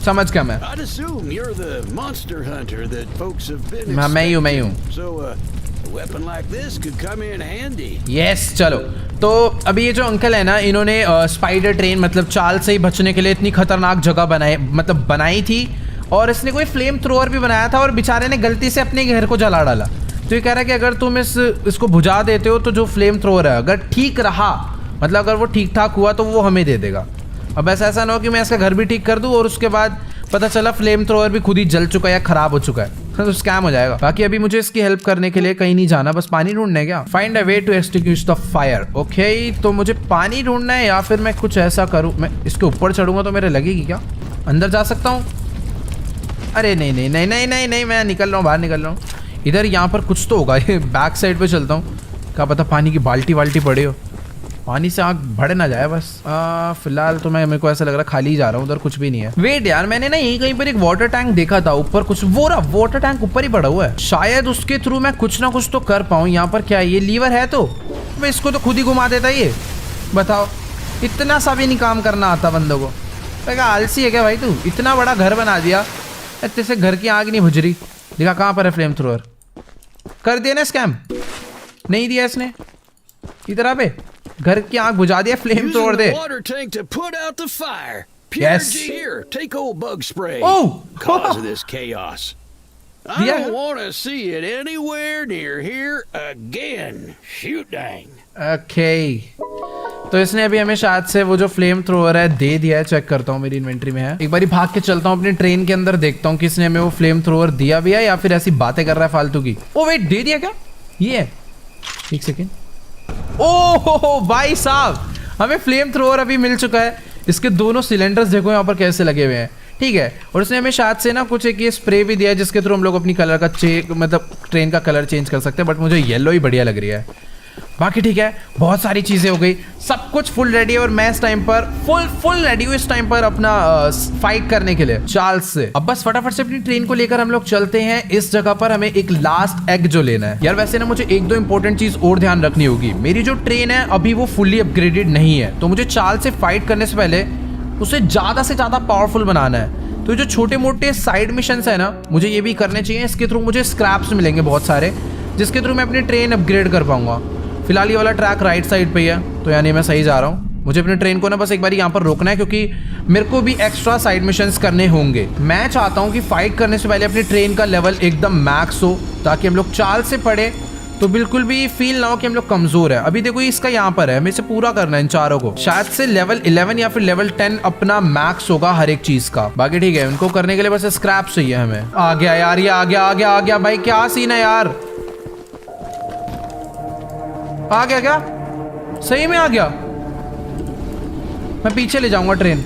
समझ गया मैं। I'd assume you're the monster hunter that folks have been हाँ, मैं हूँ। So a weapon like this could come in handy. Yes, चलो। तो अभी ये जो अंकल है ना, इन्होंने स्पाइडर ट्रेन मतलब चार्ल्स से ही बचने के लिए इतनी खतरनाक जगह बनाई थी, और इसने कोई फ्लेम थ्रोअर भी बनाया था और बेचारे ने गलती से अपने घर को जला डाला। तो ये कह रहा है कि अगर तुम इसको बुझा देते हो तो जो फ्लेम थ्रोअर है अगर ठीक रहा, मतलब अगर वो ठीक ठाक हुआ तो वो हमें दे देगा। अब ऐसा ना हो कि मैं इसका घर भी ठीक कर दूं और उसके बाद पता चला फ्लेम थ्रोअर भी खुद ही जल चुका है या खराब हो चुका है, तो स्कैम हो जाएगा। बाकी अभी मुझे इसकी हेल्प करने के लिए कहीं नहीं जाना, बस पानी ढूंढना है क्या? Find a way to extinguish the fire. Okay, तो मुझे पानी ढूंढना है या फिर मैं कुछ ऐसा करूँ, मैं इसके ऊपर चढ़ूंगा तो मेरे लगेगी क्या? अंदर जा सकता हूँ? अरे नहीं नहीं नहीं नहीं नहीं नहीं, मैं निकल रहा हूँ, बाहर निकल रहा हूँ। इधर यहाँ पर कुछ तो होगा, ये बैक साइड पे चलता हूँ, क्या पता पानी की बाल्टी वाल्टी पड़े हो, पानी से आँख भड़ ना जाए बस। फिलहाल तो मेरे को ऐसा लग रहा है खाली जा रहा हूँ, उधर कुछ भी नहीं है। वेट यार, मैंने ना यहीं कहीं पर एक वाटर टैंक देखा था ऊपर, कुछ वो रहा वाटर टैंक ऊपर ही पड़ा हुआ है, शायद उसके थ्रू मैं कुछ ना कुछ तो कर पाऊँ। यहाँ पर क्या है, ये लीवर है तो मैं इसको तो खुद ही घुमा देता ये, बताओ इतना सा भी नहीं काम करना आता बंदों को। आलसी है क्या भाई तू? इतना बड़ा घर बना दिया, तेरे घर की आग नहीं बुझ रही। देखा कहाँ पर है फ्लेम थ्रोअर? कर दिया ना स्कैम, नहीं दिया इसने। इधर पे घर की आग बुझा दिया, flame thrower they. Yes. Here, take old bug spray. Oh, cause of this chaos. I don't want to see it anywhere near here again. Shoot dang. Okay. तो इसने अभी हमें शायद से वो जो फ्लेम थ्रोअर है दे दिया है। चेक करता हूँ मेरी इन्वेंट्री में है। एक बारी भाग के चलता हूँ अपनी ट्रेन के अंदर, देखता हूँ कि इसने हमें वो फ्लेम थ्रोअर दिया भी है या फिर ऐसी बातें कर रहा है फालतू की। ओ वेट, दे दिया क्या? ये है, एक सेकेंड। ओ भाई साहब, हमें फ्लेम थ्रोअर अभी मिल चुका है। इसके दोनों सिलेंडर्स देखो यहाँ पर कैसे लगे हुए हैं, ठीक है। और इसने हमें शायद से ना कुछ एक ये स्प्रे भी दिया है जिसके थ्रू हम लोग अपनी कलर का मतलब ट्रेन का कलर चेंज कर सकते हैं। बट मुझे येलो ही बढ़िया लग रही है। बाकी ठीक है, बहुत सारी चीजें हो गई, सब कुछ फुल रेडी है और मैं इस टाइम पर फुल रेडी हूँ इस टाइम पर अपना फाइट करने के लिए चार्ल्स से। अब बस फटाफट से अपनी ट्रेन को लेकर हम लोग चलते हैं इस जगह पर। हमें एक लास्ट एग जो लेना है यार। वैसे ना मुझे एक दो इंपॉर्टेंट चीज और ध्यान रखनी होगी। मेरी जो ट्रेन है अभी वो फुल्ली अपग्रेडेड नहीं है, तो मुझे चार्ल्स से फाइट करने से पहले उसे ज्यादा से ज्यादा पावरफुल बनाना है। तो जो छोटे मोटे साइड मिशंस है ना, मुझे ये भी करने चाहिए। इसके थ्रू मुझे स्क्रैप्स मिलेंगे बहुत सारे, जिसके थ्रू मैं अपनी ट्रेन अपग्रेड कर पाऊंगा। फिलहाल ये वाला ट्रैक राइट साइड पे ही है, तो यानी मैं सही जा रहा हूँ। मुझे अपनी ट्रेन को ना बस एक बार यहाँ पर रोकना है, क्योंकि मेरे को भी एक्स्ट्रा साइड मिशंस करने होंगे। मैं चाहता हूँ कि फाइट करने से पहले अपनी ट्रेन का लेवल एकदम मैक्स हो, ताकि हम लोग चार्ल्स से पढ़े तो बिल्कुल भी फील ना हो कि हम लोग कमजोर है। अभी देखो इसका यहाँ पर है, हमें इसे पूरा करना है इन चारों को। शायद से लेवल 11 या फिर लेवल 10 अपना मैक्स होगा हर एक चीज का। बाकी ठीक है, उनको करने के लिए बस स्क्रैप चाहिए हमें। आ गया यार, ये आ गया भाई, क्या सीन है यार? आ गया क्या? सही में आ गया? मैं पीछे ले जाऊंगा ट्रेन।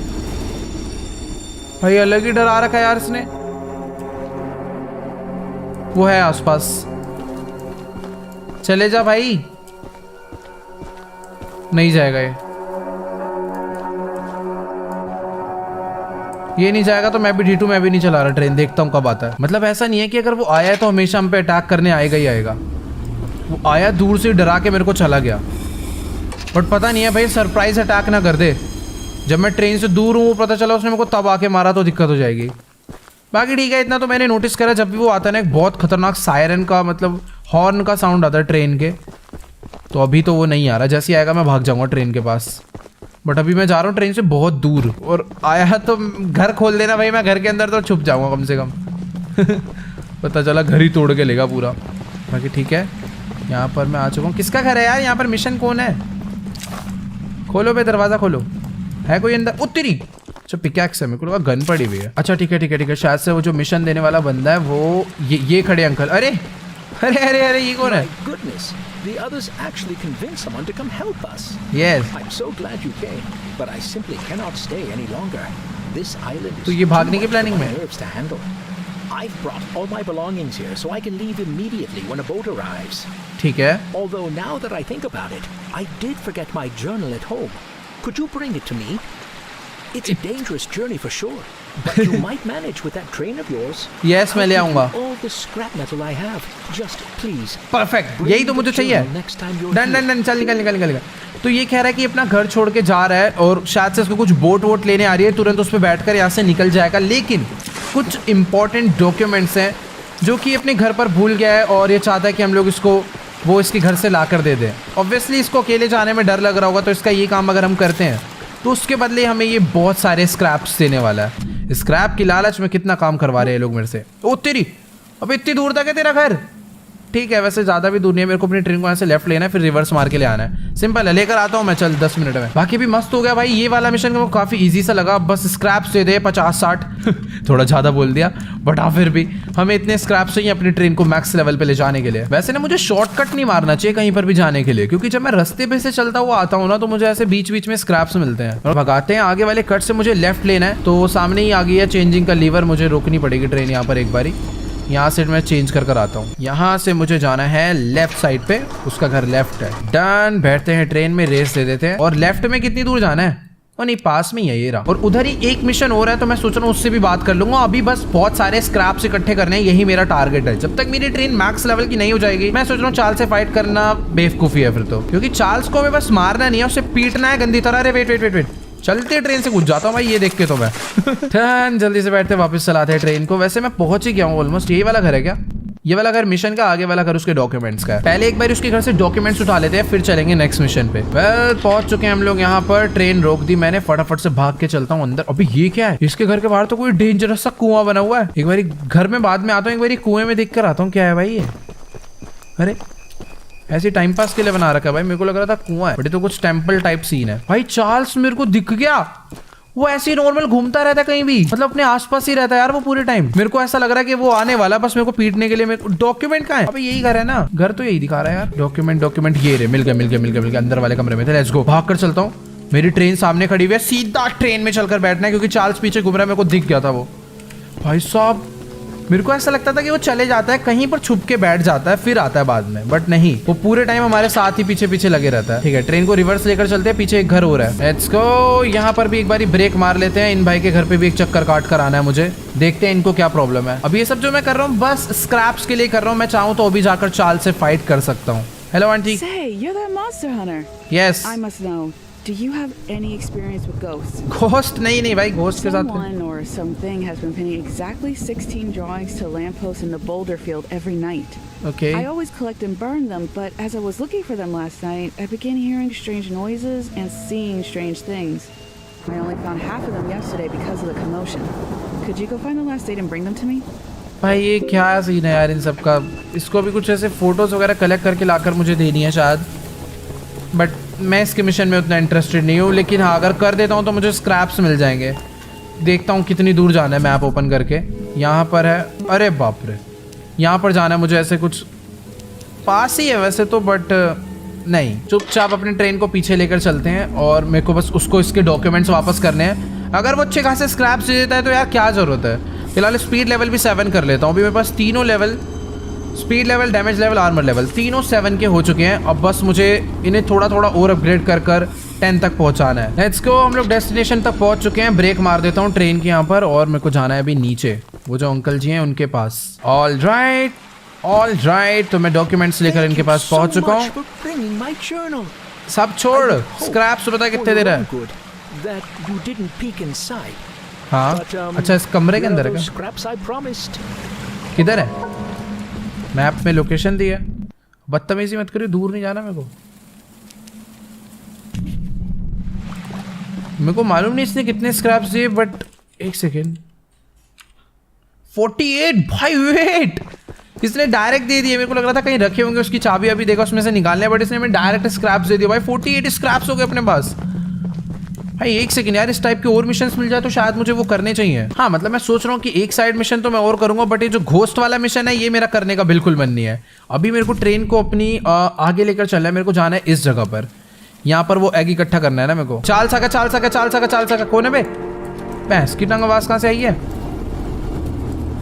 भाई अलग ही डरा रखा है यार इसने। वो है आसपास, चले जा भाई। नहीं जाएगा ये नहीं जाएगा तो मैं भी D2 मैं भी नहीं चला रहा ट्रेन। देखता हूँ कब आता है। मतलब ऐसा नहीं है कि अगर वो आया है तो हमेशा हम पे अटैक करने आएगा ही आएगा। वो आया, दूर से डरा के मेरे को चला गया। बट पता नहीं है भाई, सरप्राइज अटैक ना कर दे। जब मैं ट्रेन से दूर हूँ पता चला उसने मेरे को तब आके मारा तो दिक्कत हो जाएगी। बाकी ठीक है, इतना तो मैंने नोटिस करा जब भी वो आता है ना, एक बहुत खतरनाक सायरन का मतलब हॉर्न का साउंड आता है ट्रेन के। तो अभी तो वो नहीं आ रहा, जैसे ही आएगा मैं भाग जाऊंगा ट्रेन के पास। बट अभी मैं जा रहा हूँ ट्रेन से बहुत दूर, और आया तो घर खोल देना भाई। मैं घर के अंदर तो छुप जाऊंगा कम से कम। पता चला घर ही तोड़ के लेगा पूरा। बाकी ठीक है, यहाँ पर मैं आ चुका हूँ। किसका घर है यार? यहाँ पर मिशन कौन है? खोलो भाई, दरवाजा खोलो। है कोई अंदर? उत्तरी। अच्छा पिकैक्स है, मेरे को लगा गन पड़ी हुई है। अच्छा ठीक है। शायद से वो जो मिशन देने वाला बंदा है वो ये खड़े अंकल। अरे ये कौन है? Goodness, the others actually convinced someone to come help us. Yes. I'm so glad you came, but I simply cannot stay any longer. This island is तो ये भागने की प्लानिंग में? nerves to handle. I've brought all my belongings here so I can leave immediately when a boat arrives. ठीक है। Although now that I think about it, I did forget my journal at home. Could you bring it to me? It's a dangerous journey for sure, but you might manage with that train of yours. Yes, मैं ले आऊंगा। All the scrap metal I have. Just please. Perfect, यही तो मुझे चाहिए। Done चल निकल। तो ये कह रहा है कि अपना घर छोड़ के जा रहा है और शायद से उसको कुछ बोट वोट लेने आ रही है, तुरंत उस पर बैठकर यहाँ से निकल जाएगा। लेकिन कुछ इंपॉर्टेंट डॉक्यूमेंट्स हैं जो कि अपने घर पर भूल गया है और ये चाहता है कि हम लोग इसको वो इसके घर से ला कर दे दें। ऑब्वियसली इसको अकेले जाने में डर लग रहा होगा, तो इसका ये काम अगर हम करते हैं तो उसके बदले हमें ये बहुत सारे स्क्रैप्स देने वाला है। स्क्रैप की लालच में कितना काम करवा रहे हैं लोग मेरे से। ओ तेरी, अब इतनी दूर तक है तेरा घर? ठीक है, वैसे ज़्यादा भी दूर नहीं है। मेरे को अपनी ट्रेन को यहाँ से लेफ्ट लेना है, फिर रिवर्स मार के ले आना है। सिंपल है, लेकर आता हूँ मैं, चल 10 मिनट में। बाकी भी मस्त हो गया भाई ये वाला मिशन। को काफ़ी इजी सा लगा, बस स्क्रैप्स दे दे 50-60। थोड़ा ज़्यादा बोल दिया, बट हाँ फिर भी हमें इतने स्क्रैप्स चाहिए अपनी ट्रेन को मैक्स लेवल पे ले जाने के लिए। वैसे ना मुझे शॉर्टकट नहीं मारना चाहिए कहीं पर भी जाने के लिए, क्योंकि जब मैं रास्ते पे से चलता हुआ आता हूँ ना, तो मुझे ऐसे बीच बीच में स्क्रैप्स मिलते हैं और भगाते हैं। आगे वाले कट से मुझे लेफ्ट लेना है, तो सामने ही आ गई है चेंजिंग का लीवर। मुझे रोकनी पड़ेगी ट्रेन यहाँ पर एक बारी। यहाँ से मैं चेंज कर आता हूँ। यहाँ से मुझे जाना है लेफ्ट साइड पे, उसका घर लेफ्ट है। डन, बैठते हैं ट्रेन में, रेस दे देते हैं। और लेफ्ट में कितनी दूर जाना है? और नहीं, पास में ही है ये रहा। और उधर ही एक मिशन हो रहा है, तो मैं सोच रहा हूँ उससे भी बात कर लूंगा। अभी बस बहुत सारे स्क्रैप्स इकट्ठे करने हैं, यही मेरा टारगेट है। जब तक मेरी ट्रेन मैक्स लेवल की नहीं हो जाएगी, मैं सोच रहा हूँ चार्ल्स से फाइट करना बेवकूफी है फिर तो, क्योंकि चार्ल्स को हमें बस मारना नहीं है, उसे पीटना है गंदी तरह। अरे वेट, चलते ट्रेन से घुस जाता हूँ भाई, ये देख के तो मैं जल्दी से बैठते वापस चलाते हैं ट्रेन को। वैसे मैं पहुंच ही गया हूँ ऑलमोस्ट। यही वाला घर है क्या? ये वाला घर मिशन का, आगे वाला घर उसके डॉक्यूमेंट्स का है। पहले एक बार उसके घर से डॉक्यूमेंट्स उठा लेते हैं, फिर चलेंगे नेक्स्ट मिशन पे। पहुंच चुके हैं हम लोग यहाँ पर। ट्रेन रोक दी मैंने, फटाफट से भाग के चलता हूँ अंदर। अभी ये क्या है? इसके घर के बाहर तो कोई डेंजरस सा कुआं बना हुआ है। एक बार घर में बाद में आता हूँ, एक बार कुएं में देख कर आता हूँ क्या है भाई ये। अरे ऐसे टाइम पास के लिए बना रखा है भाई, मेरे को लग रहा था कुआं है, बट ये तो कुछ टेंपल टाइप सीन है। भाई चार्ल्स मेरे को दिख गया, वो ऐसे ही नॉर्मल घूमता रहता है कहीं भी, मतलब अपने आसपास ही रहता है यार वो पूरे टाइम। मेरे को ऐसा लग रहा है कि वो आने वाला है बस मेरे को पीटने के लिए। मेरे को डॉक्यूमेंट कहाँ है? अबे यही घर है ना, घर तो यही दिखा रहा है यार। डॉक्यूमेंट ये रे, मिल गया अंदर वाले कमरे में थे। लेट्स गो, भाग कर चलता हूँ। मेरी ट्रेन सामने खड़ी हुई है, सीधा ट्रेन में चलकर बैठना है क्योंकि चार्ल्स पीछे घूम रहा है, मेरे को दिख गया था वो। भाई साहब मेरे को ऐसा लगता था कि वो चले जाता है कहीं पर, छुप के बैठ जाता है फिर आता है बाद में, बट नहीं, वो पूरे टाइम हमारे साथ ही पीछे पीछे लगे रहता है। ठीक है, ट्रेन को रिवर्स लेकर चलते हैं, पीछे एक घर हो रहा है। लेट्स गो, यहाँ पर भी एक बारी ब्रेक मार लेते हैं। इन भाई के घर पे भी एक चक्कर काट कर आना है मुझे, देखते हैं इनको क्या प्रॉब्लम है। अब ये सब जो मैं कर रहा हूँ बस स्क्रैप्स के लिए कर रहा हूँ, मैं चाहूँ तो अभी जाकर चार्ल्स से फाइट कर सकता हूँ। Hello aunty. Say, you're that monster hunter. Yes. I must know. Do you have any experience with ghosts? Ghost नहीं भाई, घोस्ट के साथ Someone or something has been pinning exactly 16 drawings to lampposts in the boulder field every night. Okay. I always collect and burn them, but as I was looking for them last night, I began hearing strange noises and seeing strange things. I only found half of them yesterday because of the commotion. Could you go find the last date and bring them to me? भाई ये क्या scene है यार इन सब का? इसको भी कुछ ऐसे फोटोज वगैरह कलेक्ट करके लाकर मुझे देनी है शायद, बट मैं इसके मिशन में उतना इंटरेस्टेड नहीं हूँ। लेकिन हाँ, अगर कर देता हूँ तो मुझे स्क्रैप्स मिल जाएंगे। देखता हूँ कितनी दूर जाना है, मैप ओपन करके। यहाँ पर है, अरे बाप रे, यहाँ पर जाना है मुझे। ऐसे कुछ पास ही है वैसे तो, बट नहीं, चुपचाप अपनी ट्रेन को पीछे लेकर चलते हैं और मेरे को बस उसको इसके डॉक्यूमेंट्स वापस करने हैं। अगर वो अच्छे खासे स्क्रैप्स दे देता है तो यार क्या ज़रूरत है। फिलहाल स्पीड लेवल भी 7 कर लेता हूँ। अभी मेरे पास तीनों level, speed level, damage level, armour level, तीनों 7 के हो चुके हैं। अब बस मुझे इन्हें थोड़ा थोड़ा और अपग्रेड कर कर 10 तक पहुंचाना है। लेट्स गो, हम लोग डेस्टिनेशन तक पहुंच चुके हैं। ब्रेक मार देता हूँ ट्रेन के यहाँ पर और मेरे को जाना है अभी नीचे, वो जो अंकल जी हैं उनके पास। ऑल राइट, तो मैं डॉक्यूमेंट्स लेकर इनके पास पहुंच चुका हूँ। सब छोड़, स्क्रैप्स बता कितने दे रहा है? हाँ, अच्छा इस कमरे के अंदर है क्या? किधर है? मैप में लोकेशन दी है। बदतमीजी मत करिए, दूर नहीं जाना मेरे को। मेरे को मालूम नहीं इसने कितने स्क्रैप्स दिए, बट एक सेकेंड, 48 भाई, वेट, इसने डायरेक्ट दे दिए। मेरे को लग रहा था कहीं रखे होंगे, उसकी चाबी अभी देखा उसमें से निकालने, बट इसने हमें डायरेक्ट स्क्रैप्स दे दिए। भाई 48 स्क्रैप्स हो गए अपने पास। भाई एक सेकंड यार, इस टाइप के और मिशंस मिल जाए तो शायद मुझे वो करने चाहिए। हाँ मतलब मैं सोच रहा हूँ कि एक साइड मिशन तो मैं और करूंगा, बट ये जो घोस्ट वाला मिशन है ये मेरा करने का बिल्कुल मन नहीं है। अभी मेरे को ट्रेन को अपनी आगे लेकर चलना है। मेरे को जाना है इस जगह पर, यहाँ पर वो एग इकट्ठा करना है ना मेरे को। चाल सका कौन है बे? भैंस की टंग आवाज कहाँ से आई है?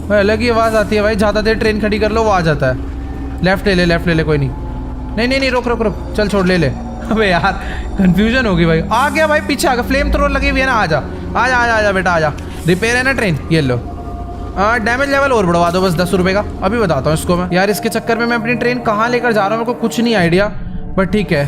भाई अलग ही आवाज आती है भाई, ज्यादा देर ट्रेन खड़ी कर लो वो आ जाता है। लेफ्ट ले ले, कोई नहीं, रोक, चल छोड़, ले। अबे यार कंफ्यूजन होगी भाई। आ गया भाई, पीछे आ गया, फ्लेम थ्रोर लगी हुई है ना। आजा बेटा आजा। रिपेयर है ना ट्रेन, ये लो। डैमेज लेवल और बढ़वा दो बस 10 रुपए का। अभी बताता हूँ इसको मैं। यार इसके चक्कर में मैं अपनी ट्रेन कहाँ लेकर जा रहा हूँ मेरे को कुछ नहीं आइडिया, बट ठीक है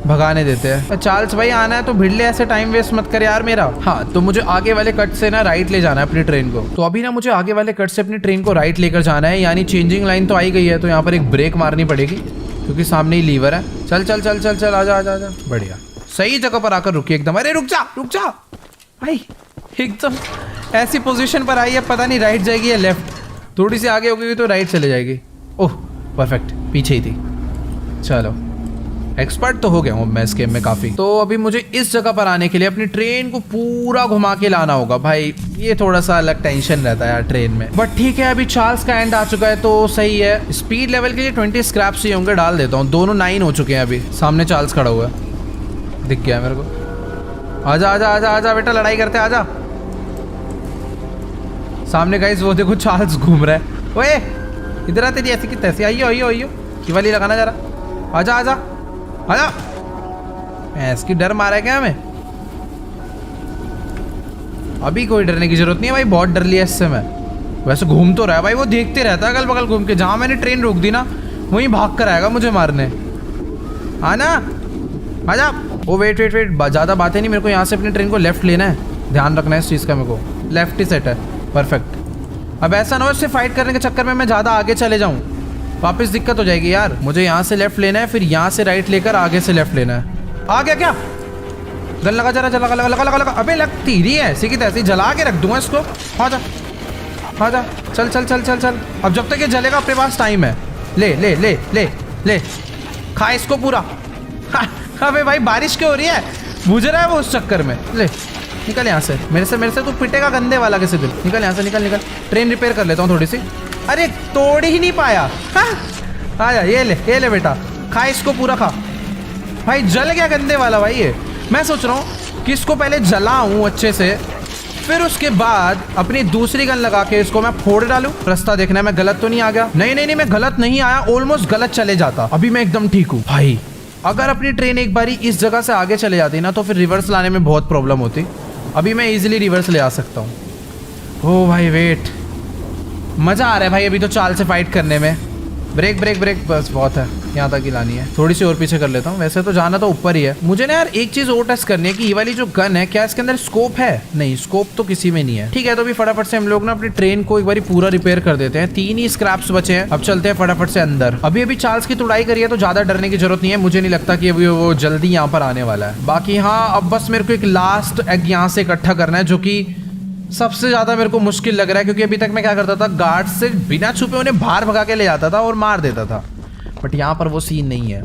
भगाने देते हैं। चार्ल्स भाई आना है तो भिड़ले, ऐसे टाइम वेस्ट मत कर यार मेरा। हाँ तो मुझे आगे वाले कट से ना राइट ले जाना है अपनी ट्रेन को। तो अभी ना मुझे आगे वाले कट से अपनी ट्रेन को राइट लेकर जाना है, यानी चेंजिंग लाइन तो आई गई है, तो यहाँ पर एक ब्रेक मारनी पड़ेगी क्योंकि सामने ही लीवर है। चल आजा। बढ़िया, सही जगह पर आकर रुकी एकदम। अरे रुक जा भाई, एकदम ऐसी पोजीशन पर आई है, पता नहीं राइट जाएगी या लेफ्ट। थोड़ी सी आगे हो गई तो राइट चले जाएगी। ओह परफेक्ट, पीछे ही थी। चलो एक्सपर्ट तो हो गया हूँ मैं इस गेम में काफी। तो अभी मुझे इस जगह पर आने के लिए अपनी ट्रेन को पूरा घुमा के लाना होगा। भाई ये थोड़ा सा अलग टेंशन रहता है यार ट्रेन में, बट ठीक है। अभी चार्ल्स का एंड आ चुका है तो सही है। स्पीड लेवल के लिए 20 स्क्रैप्स चाहिए होंगे, डाल देता हूँ। दोनों 9 हो चुके हैं। अभी सामने चार्ल्स खड़ा हुआ है, दिख गया मेरे को। आजा बेटा, लड़ाई करते, आजा। सामने गाइस वो देखो चार्ल्स घूम रहा है। ओए इधर आ, तेरी ऐसी की तैसी। आइयो ये वाली लगाना जरा। आजा इसकी डर मारा है क्या हमें? अभी कोई डरने की जरूरत नहीं है भाई, बहुत डर लिया इससे मैं। वैसे घूम तो रहा है भाई, वो देखते रहता है अगल बगल घूम के। जहां मैंने ट्रेन रोक दी ना वहीं भाग कर आएगा मुझे मारने। आना, आजा। ओ वेट, ज़्यादा बातें नहीं, मेरे को यहाँ से अपनी ट्रेन को लेफ्ट लेना है। ध्यान रखना है इस चीज़ का मेरे को। लेफ्ट ही सेट है, परफेक्ट। अब ऐसा ना हो इससे फाइट करने के चक्कर में मैं ज़्यादा आगे चले जाऊँ, वापस दिक्कत हो जाएगी यार। मुझे यहाँ से लेफ्ट लेना है, फिर यहाँ से राइट लेकर आगे से लेफ्ट लेना है। आ गया क्या? गन लगा जरा, लगा। अबे लगती रही है ऐसी की तैसी, जला के रख दूंगा इसको। आजा चल। अब जब तक ये जलेगा अपने पास टाइम है। ले। खा इसको पूरा। अबे भाई बारिश क्यों हो रही है, बुझ रहा है वो उस चक्कर में। ले निकल यहाँ से, मेरे से तू पिटेगा गंदे वाला किसी दिन। निकल यहाँ से, निकल। ट्रेन रिपेयर कर लेता हूँ थोड़ी सी। अरे तोड़ ही नहीं पाया। आ जा, ये ले बेटा, खा इसको पूरा खा। भाई जल गया गंदे वाला भाई ये। मैं सोच रहा हूँ कि इसको पहले जलाऊं अच्छे से, फिर उसके बाद अपनी दूसरी गन लगा के इसको मैं फोड़ डालूं। रास्ता देखना है मैं गलत तो नहीं आ गया। नहीं मैं गलत नहीं आया, ऑलमोस्ट गलत चले जाता। अभी मैं एकदम ठीक हूँ भाई। अगर अपनी ट्रेन एक बारी इस जगह से आगे चले जाती ना तो फिर रिवर्स लाने में बहुत प्रॉब्लम होती। अभी मैं इजीली रिवर्स ले आ सकता हूँ। ओ भाई वेट, मजा आ रहा है भाई अभी तो चाल से फाइट करने में। ब्रेक बस बहुत है, यहाँ तक ही लानी है। थोड़ी सी और पीछे कर लेता हूँ। वैसे तो जाना तो ऊपर ही है। मुझे ना यार एक चीज और टेस्ट करनी है कि ये वाली जो गन है क्या इसके अंदर स्कोप है। नहीं, स्कोप तो किसी में नहीं है। ठीक है, तो अभी फटाफट से हम लोग ना अपनी ट्रेन को एक बार पूरा रिपेयर कर देते हैं। 3 ही स्क्रैप्स बचे हैं। अब चलते हैं फटाफट से अंदर। अभी चार्ल्स की तुड़ाई करी है तो ज्यादा डरने की जरूरत नहीं है। मुझे नहीं लगता कि अभी वो जल्दी यहाँ पर आने वाला है। बाकी हाँ, अब बस मेरे को एक लास्ट एग यहाँ से इकट्ठा करना है, जो कि सबसे ज्यादा मेरे को मुश्किल लग रहा है। क्योंकि अभी तक मैं क्या करता था, गार्ड से बिना छुपे उन्हें बाहर भगा के ले जाता था और मार देता था। बट यहाँ पर वो सीन नहीं है।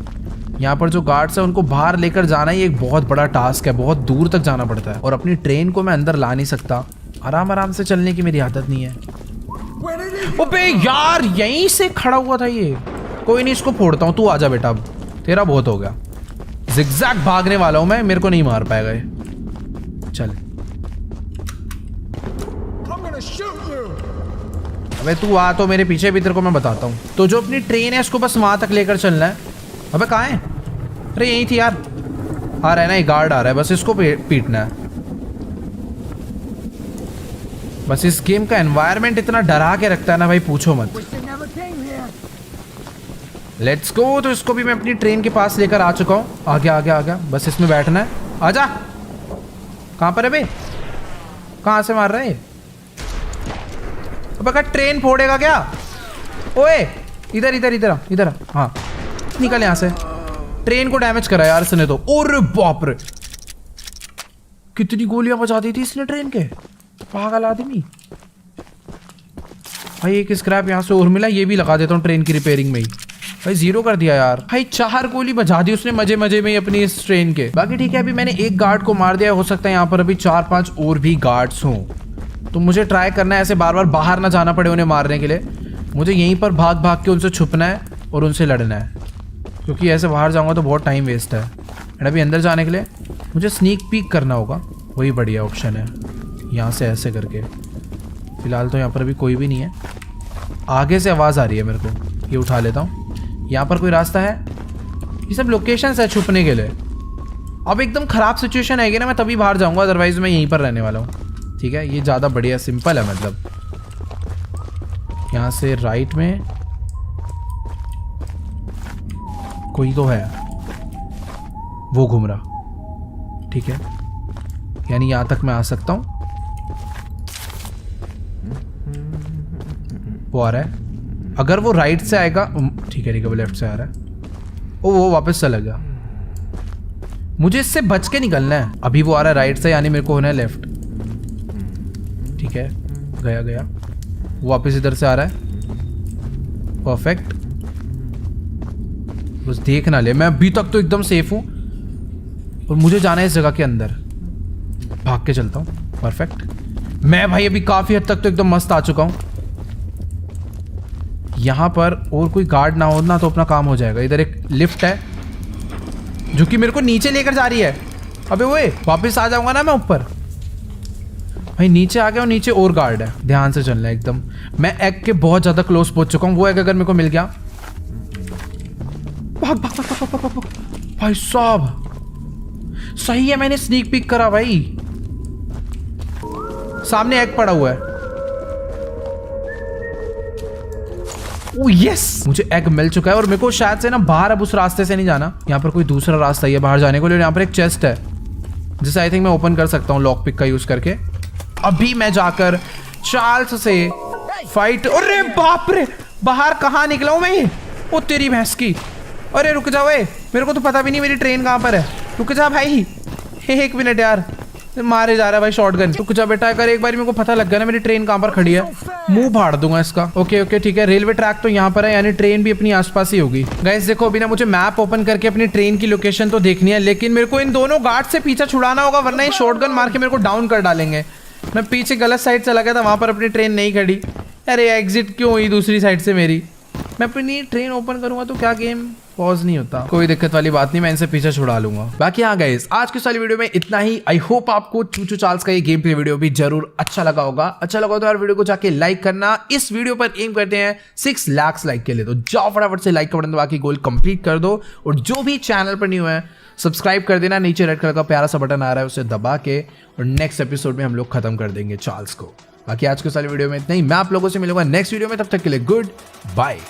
यहाँ पर जो गार्ड्स है उनको बाहर लेकर जाना ही एक बहुत बड़ा टास्क है। बहुत दूर तक जाना पड़ता है और अपनी ट्रेन को मैं अंदर ला नहीं सकता। आराम से चलने की मेरी आदत नहीं है। अबे यार, यहीं से खड़ा हुआ था ये। कोई नहीं, इसको फोड़ता हूँ। तू आजा बेटा, अब तेरा बहुत हो गया। जिगजैग भागने वाला हूं मैं, मेरे को नहीं मार पाएगा ये। चल अबे तू आ तो मेरे पीछे भी, तेरे को मैं बताता हूँ। तो जो अपनी ट्रेन है उसको बस वहां तक लेकर चलना है। अबे कहाँ है? अरे यही थी यार। आ रहा है ना, ये गार्ड आ रहा है, बस इसको पीटना है। बस इस गेम का एनवायरनमेंट इतना डरा के रखता है ना भाई, पूछो मत। Let's go. तो इसको भी मैं अपनी ट्रेन के पास लेकर आ चुका हूँ। आ गया। बस इसमें बैठना है। आजा। कहाँ पर है बे? कहाँ से मार रहा है? अबे ट्रेन फोड़ेगा क्या? ओए इधर आ। हाँ निकल यहाँ से। ट्रेन को डैमेज करा यार इसने तो। ओरे बाप रे, कितनी गोलियां बचा दी थी इसने ट्रेन के। पागल आदमी। भाई एक स्क्रैप यहाँ से और मिला, ये भी लगा देता हूँ ट्रेन की रिपेयरिंग में ही। भाई 0 कर दिया यार। भाई 4 गोली बजा दी उसने मजे में ही अपनी इस ट्रेन के। बाकी ठीक है, अभी मैंने एक गार्ड को मार दिया। हो सकता है यहाँ पर अभी 4-5 और भी गार्ड्स हों, तो मुझे ट्राई करना है ऐसे बार बाहर ना जाना पड़े उन्हें मारने के लिए। मुझे यहीं पर भाग के उनसे छुपना है और उनसे लड़ना है, क्योंकि ऐसे बाहर जाऊंगा तो बहुत टाइम वेस्ट है। एंड अभी अंदर जाने के लिए मुझे स्नीक पीक करना होगा, वही बढ़िया ऑप्शन है। यहाँ से ऐसे करके। फिलहाल तो यहाँ पर अभी कोई भी नहीं है। आगे से आवाज़ आ रही है मेरे को, ये उठा लेता हूँ। यहाँ पर कोई रास्ता है? ये सब लोकेशंस है छुपने के लिए। अब एकदम ख़राब सिचुएशन आएगी ना, मैं तभी बाहर जाऊँगा, अदरवाइज मैं यहीं पर रहने वाला हूँ। ठीक है, ये ज़्यादा बढ़िया सिंपल है। मतलब यहाँ से राइट में कोई तो है, वो घूम रहा। ठीक है, यानी यहाँ तक मैं आ सकता हूँ। वो आ रहा है। अगर वो राइट से आएगा, ठीक है वो लेफ्ट से आ रहा है। ओ वो वापस चला गया। मुझे इससे बच के निकलना है। अभी वो आ रहा है राइट से, यानी मेरे को होना है लेफ्ट। ठीक है, गया। वो वापस इधर से आ रहा है। परफेक्ट। बस देख ना ले, मैं अभी तक तो एकदम सेफ हूं और मुझे जाना है इस जगह के अंदर। भाग के चलता हूं। परफेक्ट। मैं भाई अभी काफी हद तक तो एकदम मस्त आ चुका हूं। यहां पर और कोई गार्ड ना हो ना तो अपना काम हो जाएगा। इधर एक लिफ्ट है जो कि मेरे को नीचे लेकर जा रही है। अबे वो वापस आ जाऊंगा ना मैं ऊपर। भाई नीचे आ गया और नीचे और गार्ड है। ध्यान से चलना है एकदम। मैं एग के बहुत ज्यादा क्लोज पहुंच चुका हूं। वो एग अगर मेरे को मिल गया, भाग। भाई साहब सही है, मैंने स्नीक पीक करा भाई। सामने एग पड़ा हुआ है। ओह यस, मुझे एग मिल चुका है और मेरे को शायद से ना बाहर अब उस रास्ते से नहीं जाना। यहाँ पर कोई दूसरा रास्ता है बाहर जाने को। यहाँ पर एक चेस्ट है जिसे आई थिंक मैं ओपन कर सकता हूँ लॉक पिक का यूज करके। अभी मैं जाकर चार्ल्स से फाइट। अरे बाप रे, बाहर कहाँ निकला हूँ मैं? ओ तेरी भैंस की। अरे रुक जाओ, मेरे को तो पता भी नहीं मेरी ट्रेन कहाँ पर है। रुक जा भाई, 1 मिनट यार। मारे जा रहा है भाई शॉटगन। तो कुछ बेटा अगर एक बार मेरे को पता लग गया ना मेरी ट्रेन कहाँ पर खड़ी है, मुंह फाड़ दूंगा इसका। ओके ओके ठीक है, रेलवे ट्रैक तो यहाँ पर है, यानी ट्रेन भी अपनी आसपास ही होगी। गाइस देखो अभी ना मुझे मैप ओपन करके अपनी ट्रेन की लोकेशन तो देखनी है, लेकिन मेरे को इन दोनों गार्ड से पीछा छुड़ाना होगा, वरना ये शॉटगन मार के मेरे को डाउन कर डालेंगे। मैं पीछे गलत साइड चला गया था, वहां पर अपनी ट्रेन नहीं खड़ी। अरे एग्जिट क्यों हुई दूसरी साइड से मेरी? मैं अपनी ट्रेन ओपन करूंगा तो क्या गेम पॉज नहीं होता? कोई दिक्कत वाली बात नहीं, मैं इनसे पीछे छुड़ा लूंगा। बाकी हाँ गाइस, आज की सारी वीडियो में इतना ही। आई होप आपको चूचू चार्ल्स का ये गेम प्ले वीडियो भी जरूर अच्छा लगा होगा। अच्छा लगा तो यार वीडियो को जाके लाइक करना। इस वीडियो पर एम करते हैं 6 लाख लाइक के लिए, तो जाओ फटाफट से लाइक का बटन दबा के गोल कंप्लीट कर दो। और जो भी चैनल पर न्यू है सब्सक्राइब कर देना, नीचे रेड कलर का प्यारा सा बटन आ रहा है उसे दबा के, और नेक्स्ट एपिसोड में हम लोग खत्म कर देंगे चार्ल्स को। बाकी आज की सारी वीडियो में इतना ही। मैं आप लोगों से मिलूंगा नेक्स्ट वीडियो में, तब तक के लिए गुड बाय।